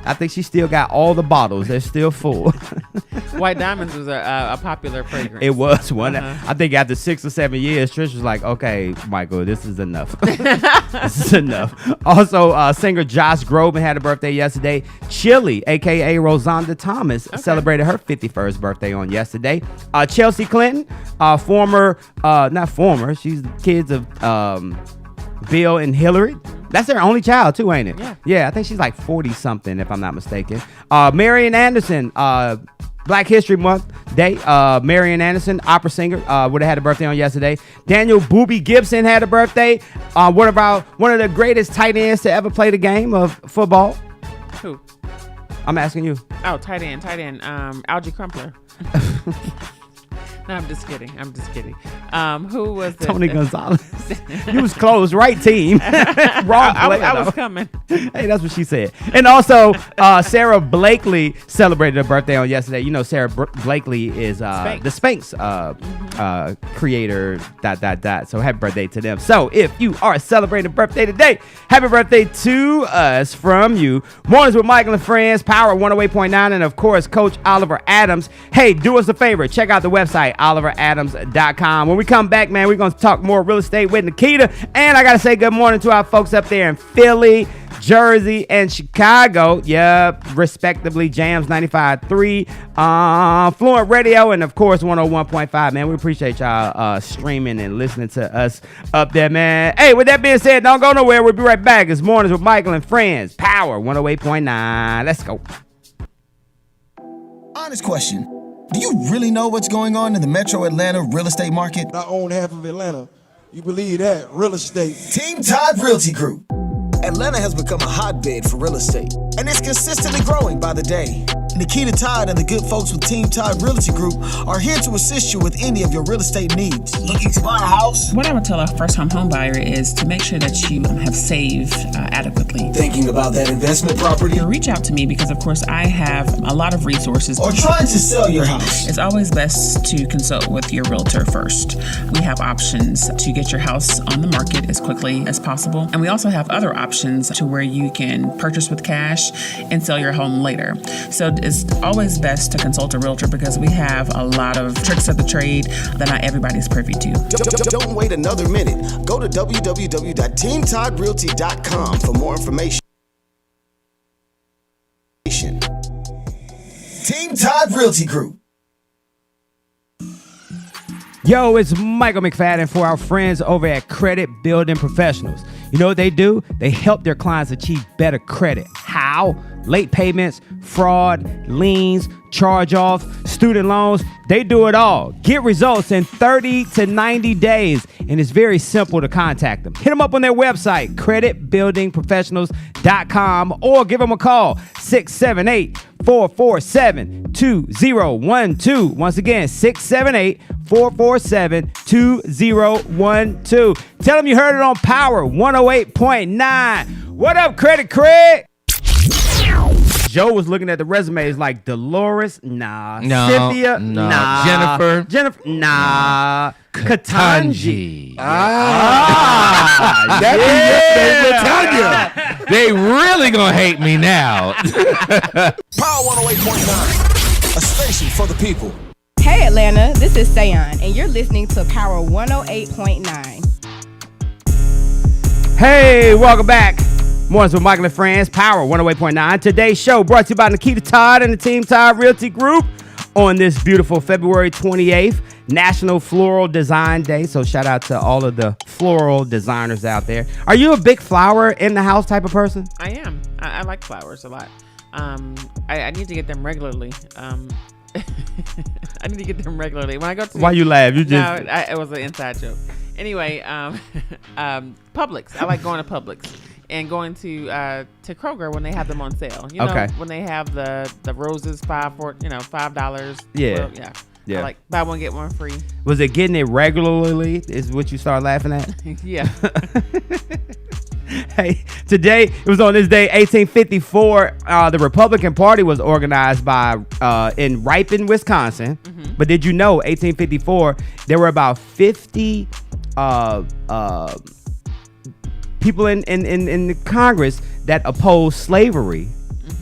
I think she still got all the bottles. They're still full. White Diamonds was a popular fragrance. It was one. I think after 6 or 7 years, Trish was like, okay, Michael, this is enough. This is enough. Also, singer Josh Groban had a birthday yesterday. Chili, a.k.a. Rosanda Thomas, celebrated her 51st birthday on yesterday. Chelsea Clinton, not former, she's the kids of Bill and Hillary. That's their only child too, ain't it? Yeah, I think she's like 40-something, if I'm not mistaken. Marian Anderson, Black History Month Day. Marian Anderson, opera singer, would have had a birthday on yesterday. Daniel Boobie Gibson had a birthday. One of the greatest tight ends to ever play the game of football. Who? I'm asking you. Oh, tight end. Algie Crumpler. No, I'm just kidding. Who was it? Tony Gonzalez. You was close. Right team. Wrong player. I was coming. Hey, that's what she said. And also, Sarah Blakely celebrated her birthday on yesterday. You know, Sarah Blakely is the Spanx creator, ... So happy birthday to them. So if you are celebrating a birthday today, happy birthday to us from you. Mornings with Michael and Friends, Power 108.9, and of course, Coach Oliver Adams. Hey, do us a favor. Check out the website, oliveradams.com. When we come back, man, we're going to talk more real estate with Nikita. And I got to say good morning to our folks up there in Philly, Jersey, and Chicago. Yep, respectively, Jams 95.3, Fluent Radio, and of course 101.5. Man, we appreciate y'all streaming and listening to us up there, man. Hey, with that being said, don't go nowhere. We'll be right back. It's Mornings with Michael and Friends, Power 108.9. Let's go. Honest question. Do you really know what's going on in the Metro Atlanta real estate market? I own half of Atlanta. You believe that? Real estate. Team Todd Realty Group. Atlanta has become a hotbed for real estate, and it's consistently growing by the day. Nikita Todd and the good folks with Team Todd Realty Group are here to assist you with any of your real estate needs. Looking to buy a house? What I would tell a first-time home buyer is to make sure that you have saved adequately. Thinking about that investment property? Reach out to me because, of course, I have a lot of resources. Or trying to sell your house? It's always best to consult with your realtor first. We have options to get your house on the market as quickly as possible. And we also have other options to where you can purchase with cash and sell your home later. So it's always best to consult a realtor because we have a lot of tricks of the trade that not everybody's privy to. Don't wait another minute. Go to www.teamtoddrealty.com for more information. Team Todd Realty Group. Yo, it's Michael McFadden for our friends over at Credit Building Professionals. You know what they do? They help their clients achieve better credit. How? late payments, fraud, liens, charge-off, student loans. They do it all. Get results in 30 to 90 days, and it's very simple to contact them. Hit them up on their website, creditbuildingprofessionals.com, or give them a call, 678-447-2012. Once again, 678-447-2012. Tell them you heard it on Power 108.9. What up, Credit Craig? Joe was looking at the resumes like Dolores, nah. No, Cynthia, no. nah. Jennifer, nah. Katanji. That'd be LaTonya. They really gonna hate me now. Power 108.9, a station for the people. Hey Atlanta, this is Sayon, and you're listening to Power 108.9. Hey, welcome back. Mornings with Michael and Friends, Power 108.9. Today's show brought to you by Nikita Todd and the Team Todd Realty Group on this beautiful February 28th, National Floral Design Day. So shout out to all of the floral designers out there. Are you a big flower in the house type of person? I am. I like flowers a lot. I need to get them regularly. I need to get them regularly. When I go to Why you laugh? You just no, it was an inside joke. Anyway, Publix. I like going to Publix and going to Kroger when they have them on sale. You know, okay. When they have the roses $5. Yeah. Well, yeah. I like buy one get one free. Was it getting it regularly? Is what you start laughing at? Yeah. Hey, today, it was on this day, 1854, the Republican Party was organized by in Ripon, Wisconsin. Mm-hmm. But did you know, 1854, there were about 50 people in the Congress that opposed slavery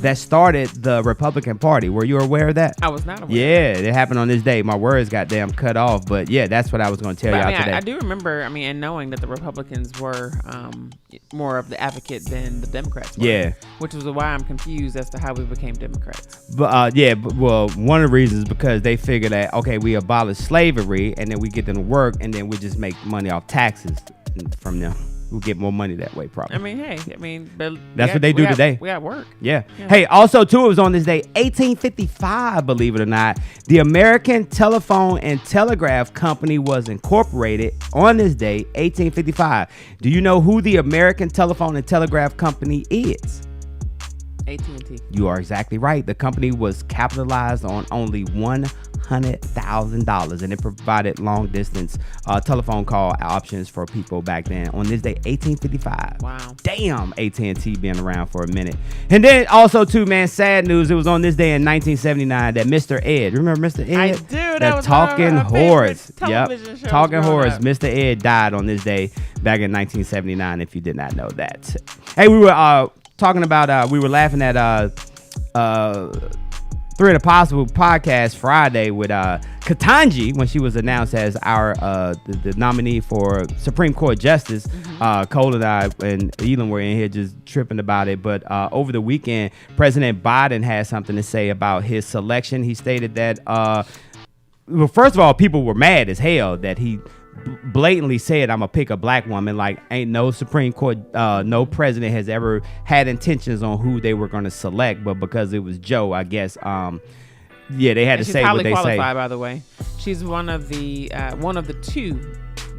that started the Republican Party. Were you aware of that? I was not aware. Yeah, it happened on this day. My words got damn cut off, but yeah, that's what I was going to tell y'all today. I do remember, and knowing that the Republicans were more of the advocate than the Democrats were. Yeah. Which was why I'm confused as to how we became Democrats. But well, one of the reasons is because they figured that, okay, we abolish slavery and then we get them to work and then we just make money off taxes from them. We'll get more money that way, probably. But that's what they do today. We at work. Yeah. Hey, also, too, it was on this day, 1855, believe it or not, the American Telephone and Telegraph Company was incorporated on this day, 1855. Do you know who the American Telephone and Telegraph Company is? AT&T. You are exactly right. The company was capitalized on only $100,000, and it provided long-distance telephone call options for people back then. On this day, 1855. Wow. Damn, AT&T been around for a minute. And then also, too, man, sad news. It was on this day in 1979 that Mr. Ed, remember Mr. Ed? I do. That was Talking Horse. Television show Talking Horse. Mr. Ed died on this day back in 1979. If you did not know that. Hey, we were talking about we were laughing at Three of the Possible podcast Friday with Katanji when she was announced as our the nominee for Supreme Court Justice. Cole and I and Elon were in here just tripping about it. But over the weekend, President Biden had something to say about his selection. He stated that, well, first of all, people were mad as hell that he blatantly said, I'm gonna pick a black woman. Like, ain't no Supreme Court, no president has ever had intentions on who they were gonna select, but because it was Joe, I guess, they had to say what they say. She's highly qualified, by the way. She's one of the two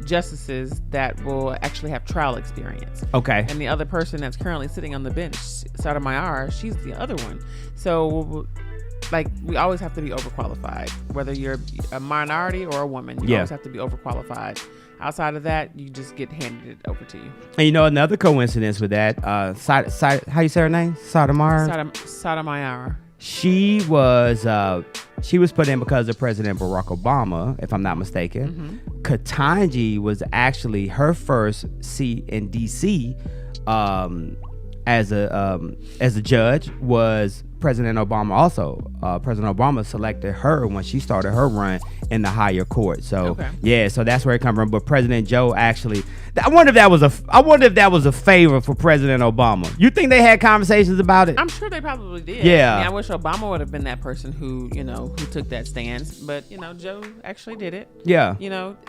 justices that will actually have trial experience. Okay. And the other person that's currently sitting on the bench, Sotomayor, she's the other one. So, like, we always have to be overqualified, whether you're a minority or a woman. You always have to be overqualified. Outside of that, you just get handed it over to you. And you know, another coincidence with that, how you say her name? Sotomayor? Sotomayor. She was put in because of President Barack Obama, if I'm not mistaken. Katanji was actually her first seat in D.C. As a judge was President Obama also. President Obama selected her when she started her run in the higher court. So so that's where it comes from. But President Joe actually, I wonder if that was a favor for President Obama. You think they had conversations about it? I'm sure they probably did. Yeah. I wish Obama would have been that person who took that stance. But Joe actually did it. Yeah.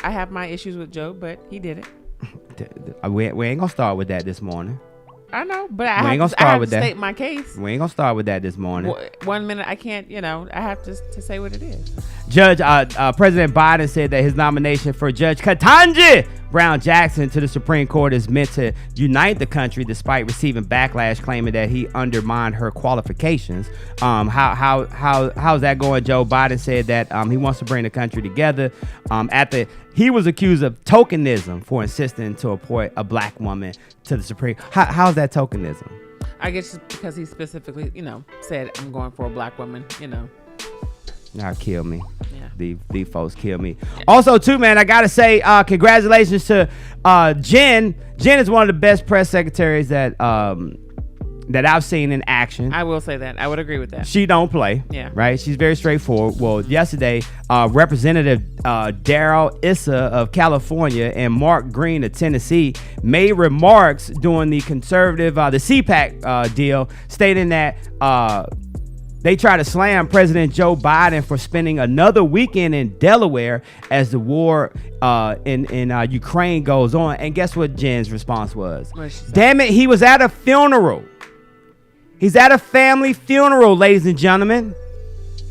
I have my issues with Joe, but he did it. We ain't gonna start with that this morning. I know, but We I ain't gonna have start to with that. state my case. We ain't gonna start with that this morning. 1 minute I can't, I have to say what it is. President Biden said that his nomination for Judge Ketanji Brown Jackson to the Supreme Court is meant to unite the country, despite receiving backlash claiming that he undermined her qualifications. How's that going? Joe Biden said that he wants to bring the country together. After he was accused of tokenism for insisting to appoint a black woman to the Supreme. How's that tokenism? I guess just because he specifically, said I'm going for a black woman. Y'all kill me. Yeah. These folks kill me. Yeah. Also, too, man, I gotta say, congratulations to Jen. Jen is one of the best press secretaries that I've seen in action. I will say that. I would agree with that. She don't play. Yeah. Right? She's very straightforward. Well, yesterday, Representative Darrell Issa of California and Mark Green of Tennessee made remarks during the conservative, the CPAC deal, stating that they try to slam President Joe Biden for spending another weekend in Delaware as the war in Ukraine goes on. And guess what Jen's response was? Damn it, he was at a funeral. He's at a family funeral, ladies and gentlemen.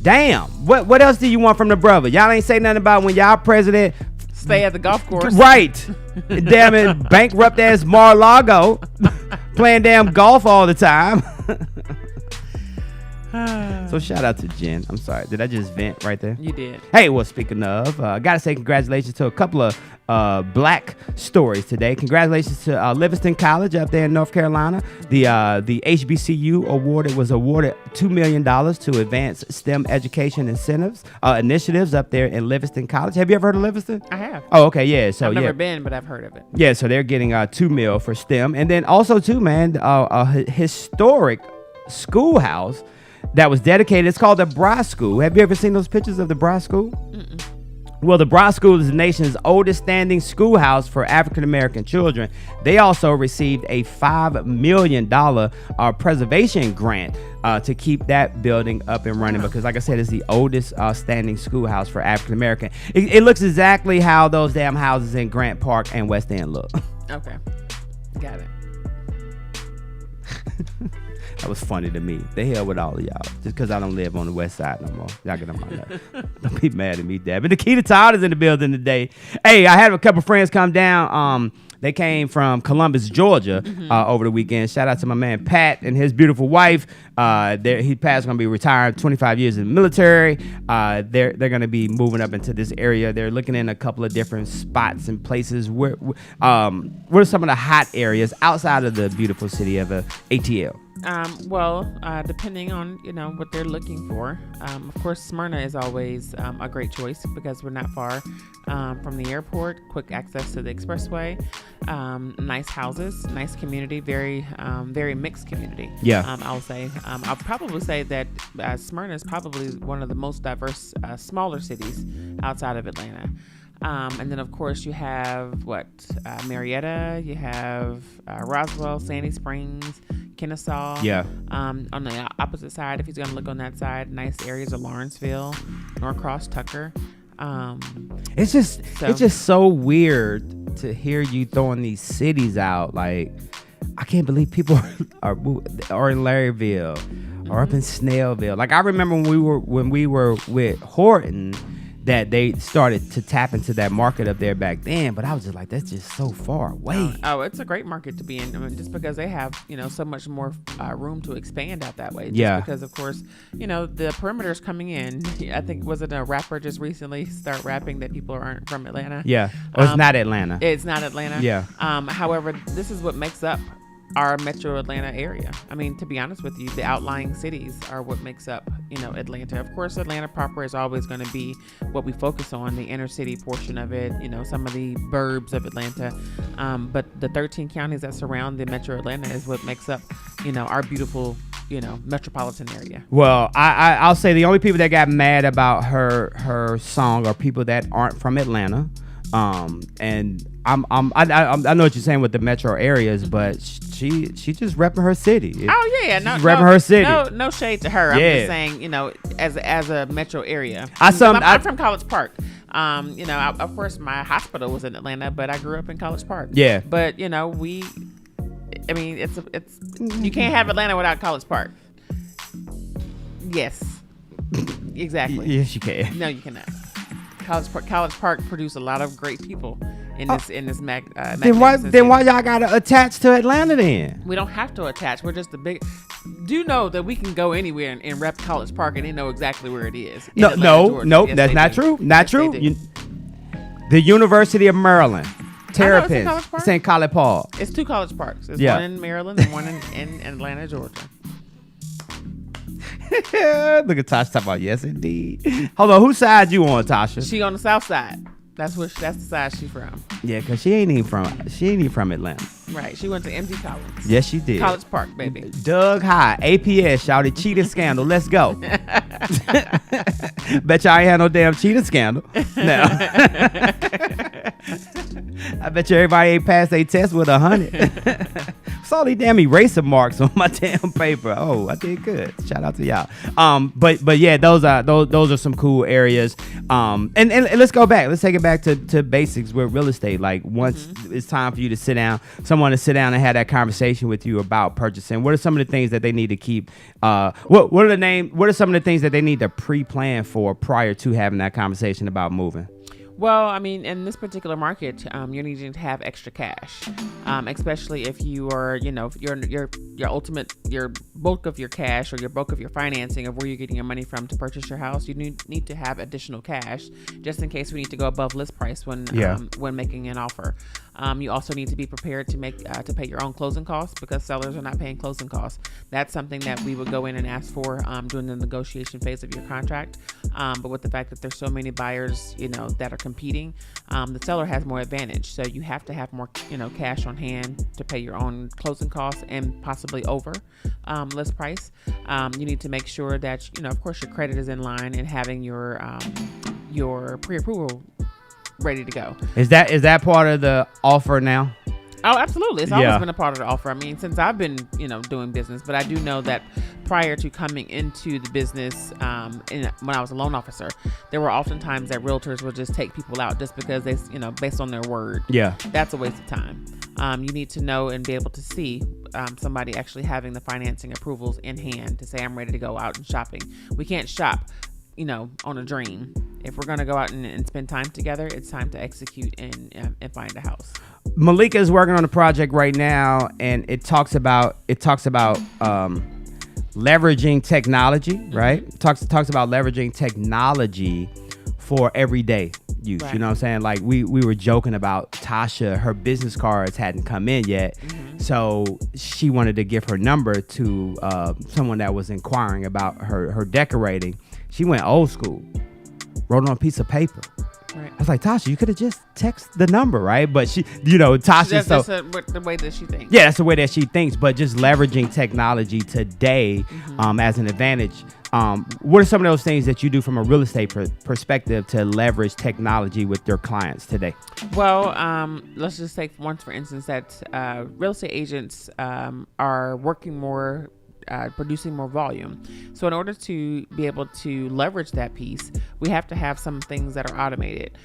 Damn. What else do you want from the brother? Y'all ain't say nothing about when y'all president stay at the golf course. Right. Damn it, bankrupt ass Mar-a-Lago playing damn golf all the time. So shout out to Jen. I'm sorry. Did I just vent right there? You did. Hey, well, speaking of, I got to say congratulations to a couple of black stories today. Congratulations to Livingston College up there in North Carolina. The HBCU was awarded $2 million to advance STEM education initiatives up there in Livingston College. Have you ever heard of Livingston? I have. Oh, okay, yeah. So I've never been, but I've heard of it. Yeah, so they're getting $2 million for STEM, and then also too, man, a historic schoolhouse that was dedicated. It's called the Bry School. Have you ever seen those pictures of the Bry School? Mm-mm. Well, the Bry School is the nation's oldest standing schoolhouse for African-American children. They also received a $5 million preservation grant to keep that building up and running because, like I said, it's the oldest standing schoolhouse for African-American. It looks exactly how those damn houses in Grant Park and West End look. Okay. Got it. That was funny to me. The hell with all of y'all. Just because I don't live on the west side no more. Y'all get on my nerves. Don't be mad at me, Dad. But Nikita Todd is in the building today. Hey, I had a couple friends come down. They came from Columbus, Georgia over the weekend. Shout out to my man Pat and his beautiful wife. He Pat's going to be retired 25 years in the military. They're going to be moving up into this area. They're looking in a couple of different spots and places. What are some of the hot areas outside of the beautiful city of ATL? Depending on what they're looking for. Of course, Smyrna is always a great choice because we're not far from the airport. Quick access to the expressway. Nice houses, nice community, very mixed community. Yeah. I'll say. I'll probably say that Smyrna is probably one of the most diverse smaller cities outside of Atlanta. And then, of course, you have Marietta, you have Roswell, Sandy Springs, Kennesaw. Yeah. On the opposite side, if he's going to look on that side, nice areas of Lawrenceville, Norcross, Tucker. It's just so weird to hear you throwing these cities out. Like, I can't believe people are in Larryville or up in Snellville. Like, I remember when we were with Horton, that they started to tap into that market up there back then, but I was just like, that's just so far away. Oh, it's a great market to be in. I mean, just because they have, so much more room to expand out that way. Just because, of course, the perimeter's coming in. I think, was it a rapper just recently start rapping that people aren't from Atlanta? Yeah. Or it's not Atlanta. It's not Atlanta. Yeah. However, this is what makes up our metro Atlanta area. I mean, to be honest with you, the outlying cities are what makes up, Atlanta. Of course, Atlanta proper is always going to be what we focus on, the inner city portion of it, some of the burbs of Atlanta. But the 13 counties that surround the metro Atlanta is what makes up, our beautiful, metropolitan area. Well, I'll say the only people that got mad about her song are people that aren't from Atlanta. And I know what you're saying with the metro areas, but she just repping her city. No, repping her city. No shade to her. I'm just saying, as a metro area. I'm from College Park. Of course, my hospital was in Atlanta, but I grew up in College Park. Yeah. But I mean, it's you can't have Atlanta without College Park. Yes, exactly. Yes, you can. No, you cannot. College Park produced a lot of great people in this Then why y'all gotta attach to Atlanta then? We don't have to attach. We're just the big. Do you know that we can go anywhere and rep College Park and they know exactly where it is? No, yes, that's not true. Not true. The University of Maryland, Terrapins, it's in College Park. It's 2 College Parks. There's one in Maryland and one in Atlanta, Georgia. Look at Tasha talking about yes indeed. Hold on, whose side you on, Tasha? She on the south side. That's the side she's from. Yeah, cause she ain't even from Atlanta. Right. She went to MD College. Yes, she did. College Park, baby. Doug High, APS, shouted cheating scandal. Let's go. Bet y'all ain't had no damn cheating scandal. No. I bet you everybody ain't passed their test with 100. Saw these damn eraser marks on my damn paper. Oh, I did good. Shout out to y'all. But yeah, those are some cool areas. And let's go back. Let's take it back to basics with real estate. Like once it's time for you to sit down, someone to sit down and have that conversation with you about purchasing. What are some of the things that they need to keep? What are some of the things that they need to pre-plan for prior to having that conversation about moving? Well, I mean, in this particular market, you're needing to have extra cash, especially if you are, your bulk of your cash or your bulk of your financing of where you're getting your money from to purchase your house. You need to have additional cash just in case we need to go above list price when making an offer. You also need to be prepared to pay your own closing costs because sellers are not paying closing costs. That's something that we would go in and ask for during the negotiation phase of your contract. But with the fact that there's so many buyers, that are competing, the seller has more advantage. So you have to have more, cash on hand to pay your own closing costs and possibly over list price. You need to make sure that, of course, your credit is in line and having your pre-approval ready to go. Is that part of the offer now? Oh, absolutely. It's always been a part of the offer. I mean, since I've been, doing business, but I do know that prior to coming into the business, when I was a loan officer, there were often times that realtors would just take people out just because they, based on their word. Yeah. That's a waste of time. You need to know and be able to see somebody actually having the financing approvals in hand to say, I'm ready to go out and shopping. We can't shop, on a dream. If we're going to go out and spend time together, it's time to execute and find a house. Malika is working on a project right now, and it talks about leveraging technology, right? Talks about leveraging technology for everyday use. Right. You know what I'm saying? Like we were joking about Tasha, her business cards hadn't come in yet. Mm-hmm. So she wanted to give her number to someone that was inquiring about her decorating. She went old school, wrote on a piece of paper. Right. I was like, Tasha, you could have just text the number, right? But she, Tasha, that's the way that she thinks. Yeah, that's the way that she thinks. But just leveraging technology today as an advantage. What are some of those things that you do from a real estate perspective to leverage technology with your clients today? Well, let's just take for instance that real estate agents are working more, producing more volume. So in order to be able to leverage that piece, we have to have some things that are automated,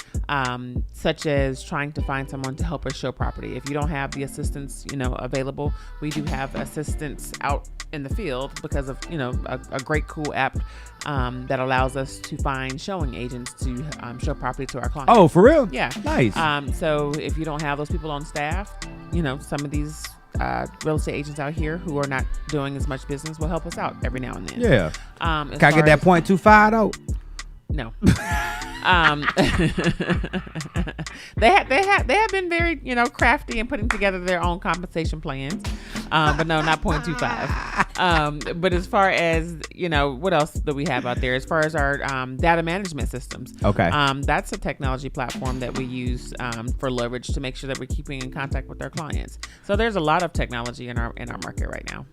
such as trying to find someone to help us show property. If you don't have the assistance, available, we do have assistants out in the field because of, a great cool app that allows us to find showing agents to show property to our clients. Oh, for real? Yeah. Nice. So if you don't have those people on staff, some of these real estate agents out here who are not doing as much business will help us out every now and then. Yeah. Can I get that 0.25 though? No. They have been very, crafty in putting together their own compensation plans. But no, not 0.25. But as far as, what else do we have out there? As far as our data management systems. Okay. That's a technology platform that we use for leverage to make sure that we're keeping in contact with our clients. So there's a lot of technology in our market right now.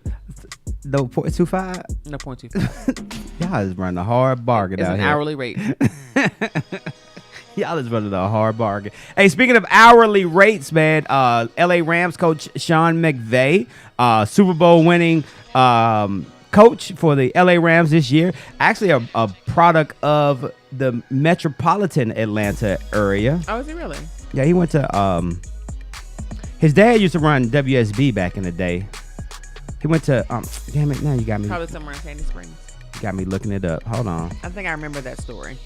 No 0.25? No 0.25. Y'all is running a hard bargain out here. It's an hourly rate. Y'all is running a hard bargain. Hey, speaking of hourly rates, man, LA Rams coach Sean McVay, Super Bowl winning coach for the LA Rams this year, actually a product of the metropolitan Atlanta area. Oh, is he really? Yeah, he went to His dad used to run WSB back in the day. He went to damn it, now you got me. Probably somewhere in Sandy Springs. You got me looking it up. Hold on. I think I remember that story.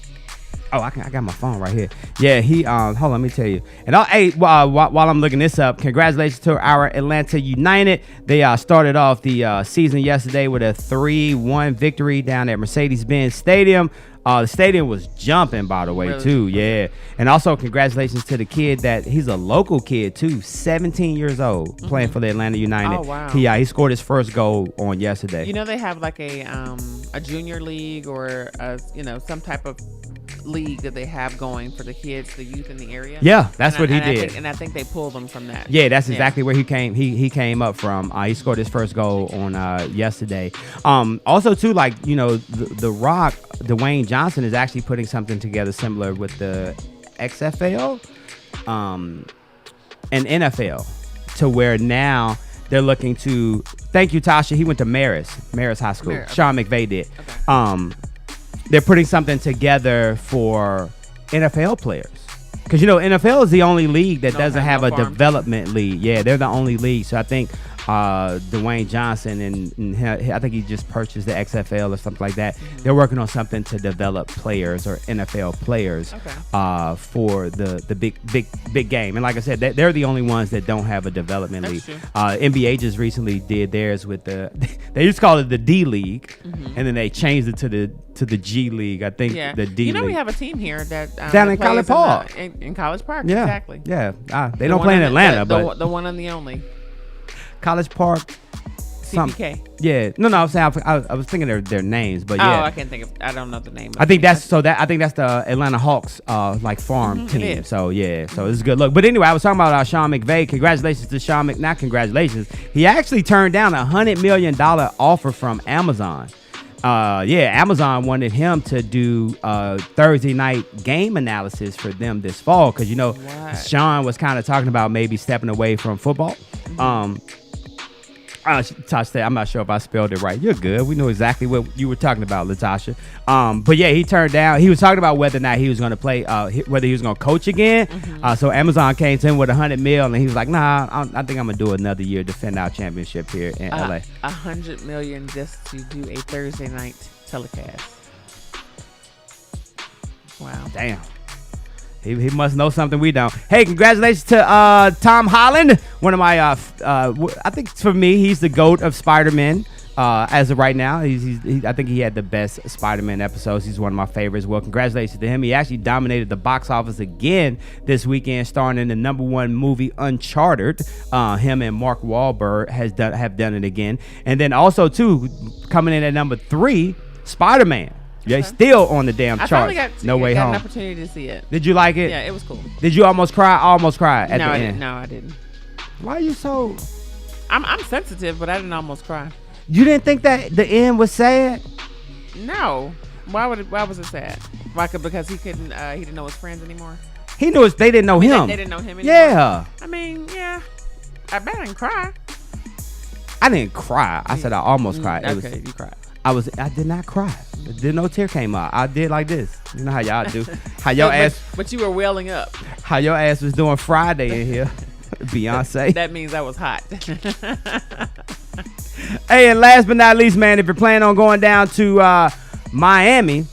Oh, I got my phone right here. Yeah, he hold on, let me tell you. And while I'm looking this up, congratulations to our Atlanta United. They started off the season yesterday with a 3-1 victory down at Mercedes-Benz Stadium. The stadium was jumping, by the way, really? too. Yeah. And also congratulations to the kid that he's a local kid too, 17 years old, playing for the Atlanta United. Oh, wow. He scored his first goal on yesterday. You know, they have like a junior league or some type of league that they have going for the kids, the youth in the area. Yeah, that's what he did. I think they pulled them from that. Yeah, that's exactly where he came. He came up from. He scored his first goal on yesterday. Also, too, like the Rock, Dwayne Johnson is actually putting something together similar with the XFL, and NFL, to where now they're looking to. Thank you, Tasha. He went to Marist High School. Okay. Sean McVay did. Okay. They're putting something together for NFL players. Because, NFL is the only league that doesn't have a development league. Yeah, they're the only league. So I think Dwayne Johnson and I think he just purchased the XFL or something like that. Mm-hmm. They're working on something to develop players or NFL players for the big game. And like I said, they're the only ones that don't have a development league. NBA just recently did theirs with they used to call it the D League, and then they changed it to the G League. I think the D League. We have a team here that down in College Park. In College Park, yeah, exactly. Yeah, they don't play in Atlanta, but the one and the only. College Park. CPK. Yeah. No, I'm saying I was thinking their names, but yeah. Oh, I can't think of. I don't know the name. I think that's the Atlanta Hawks farm team. So yeah, so it's a good look. But anyway, I was talking about Sean McVay. Congratulations to Sean Not congratulations. He actually turned down $100 million offer from Amazon. Amazon wanted him to do Thursday night game analysis for them this fall because Sean was kind of talking about maybe stepping away from football. Latasha, I'm not sure if I spelled it right. You're good. We know exactly what you were talking about, Latasha. But yeah, he turned down. He was talking about whether or not he was going to play, whether he was going to coach again. So Amazon came to him with $100 million, and he was like, "Nah, I think I'm gonna do another year, defend our championship here in LA." $100 million just to do a Thursday night telecast. Wow. Damn. He must know something we don't. Hey, congratulations to Tom Holland. One of my, I think for me, he's the GOAT of Spider-Man as of right now. I think he had the best Spider-Man episodes. He's one of my favorites. Well, congratulations to him. He actually dominated the box office again this weekend, starring in the #1 movie Uncharted. Him and Mark Wahlberg have done it again. And then also, too, coming in at #3, Spider-Man. Yeah, still on the damn charts. No Way Home. An opportunity to see it. Did you like it? Yeah, it was cool. Did you almost cry? I almost cried at the end. No, I didn't. Why are you so? I'm sensitive, but I didn't almost cry. You didn't think that the end was sad? No. Why was it sad? Why? Because he couldn't. He didn't know his friends anymore. He knew they didn't know him. They didn't know him anymore. Yeah. I mean, yeah. I bet I didn't cry. I didn't cry. I said I almost cried. Okay, you cried. I did not cry. No tear came out. I did like this. You know how y'all do. How your ass. But you were welling up. How your ass was doing Friday in here. Beyonce. That means I was hot. Hey, and last but not least, man, if you're planning on going down to Miami,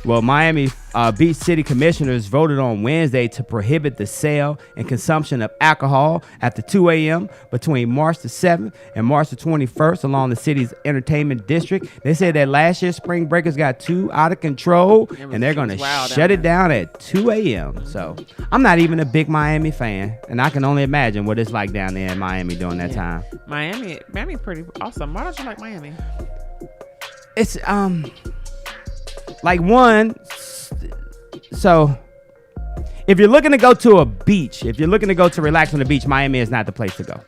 Miami Beach City Commissioners voted on Wednesday to prohibit the sale and consumption of alcohol after 2 a.m. between March the 7th and March the 21st along the city's entertainment district. They said that last year spring breakers got too out of control, and they're going to shut it down at 2 a.m. So I'm not even a big Miami fan, and I can only imagine what it's like down there in Miami during that time. Miami's pretty awesome. Why don't you like Miami? It's like one. So, if you're looking to go to a beach, if you're looking to go to relax on the beach, Miami is not the place to go.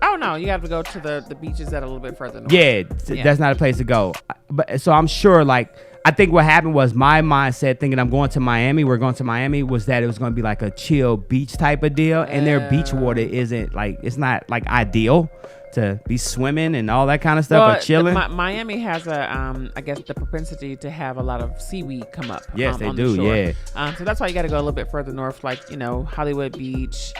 Oh, no. You have to go to the beaches that are a little bit further north. Yeah, that's not a place to go. But so I'm sure, I think what happened was my mindset thinking we're going to Miami, was that it was going to be like a chill beach type of deal. And their beach water isn't it's not ideal to be swimming and all that kind of stuff or chilling. Miami has I guess the propensity to have a lot of seaweed come up. Yes, they do. The shore. Yeah. So that's why you got to go a little bit further north, Hollywood Beach,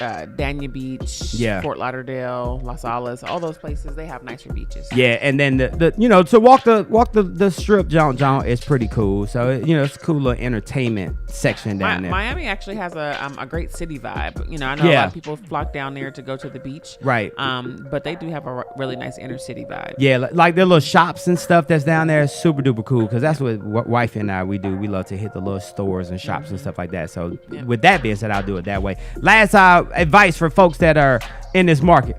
Dania Beach, Fort Lauderdale, Los Olas, all those places, they have nicer beaches. Yeah, and then the to walk the strip John is pretty cool. So it's a cool little entertainment section down there. Miami actually has a great city vibe. I know a lot of people flock down there to go to the beach. Right. But they do have a really nice inner city vibe. Yeah, like their little shops and stuff that's down there is super duper cool because that's what wife and I we do. We love to hit the little stores and shops and stuff like that. So with that being said, I'll do it that way. Last advice for folks that are in this market.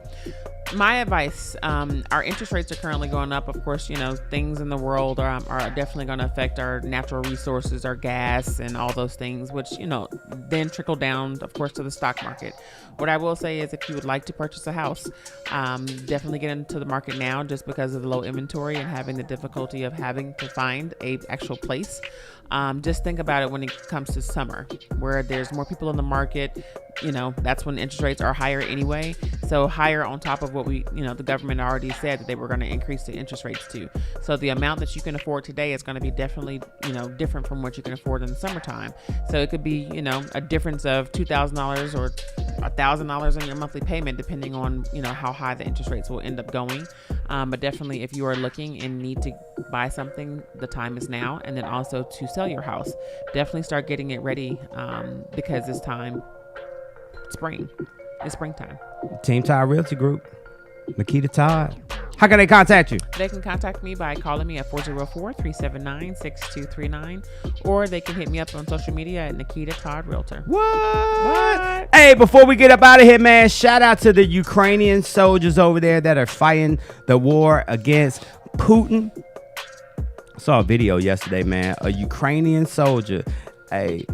My advice, our interest rates are currently going up. Of course, things in the world are definitely going to affect our natural resources, our gas and all those things, which, then trickle down, of course, to the stock market. What I will say is if you would like to purchase a house, definitely get into the market now just because of the low inventory and having the difficulty of having to find a actual place. Just think about it when it comes to summer, where there's more people in the market. That's when interest rates are higher anyway. So higher on top of what the government already said that they were going to increase the interest rates to. So the amount that you can afford today is going to be definitely, different from what you can afford in the summertime. So it could be, a difference of $2,000 or $1,000 in your monthly payment, depending on, how high the interest rates will end up going. But definitely if you are looking and need to buy something, the time is now. And then also to sell your house, definitely start getting it ready because it's time. It's springtime. Team Todd Realty Group, Nikita Todd. How can they contact you? They can contact me by calling me at 404-379-6239, or they can hit me up on social media at Nikita Todd Realtor. What? Hey, before we get up out of here, man, shout out to the Ukrainian soldiers over there that are fighting the war against Putin. I saw a video yesterday, man. A Ukrainian soldier. Hey,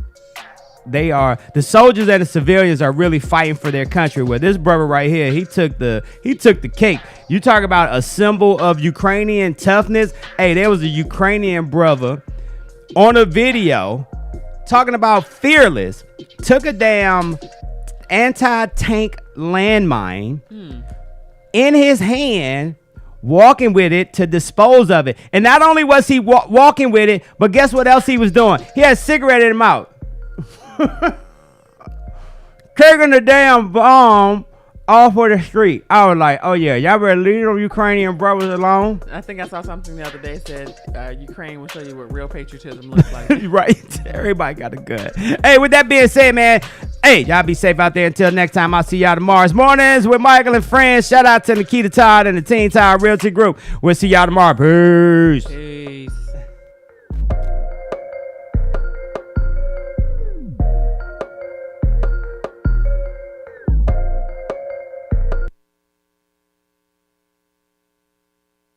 the soldiers and the civilians are really fighting for their country. Where this brother right here, he took the cake. You talk about a symbol of Ukrainian toughness. Hey, there was a Ukrainian brother on a video talking about fearless. Took a damn anti-tank landmine in his hand, walking with it to dispose of it. And not only was he walking with it, but guess what else he was doing? He had a cigarette in his mouth. Taking the damn bomb off of the street. I was like, oh yeah, y'all better leave them Ukrainian brothers alone. I think I saw something the other day said Ukraine will show you what real patriotism looks like. Right. Everybody got a gun. Hey, with that being said, man, hey, y'all be safe out there. Until next time, I'll see y'all tomorrow. Mornings with Michael and friends. Shout out to Nikita Todd and the Team Todd Realty Group. We'll see y'all tomorrow. Peace.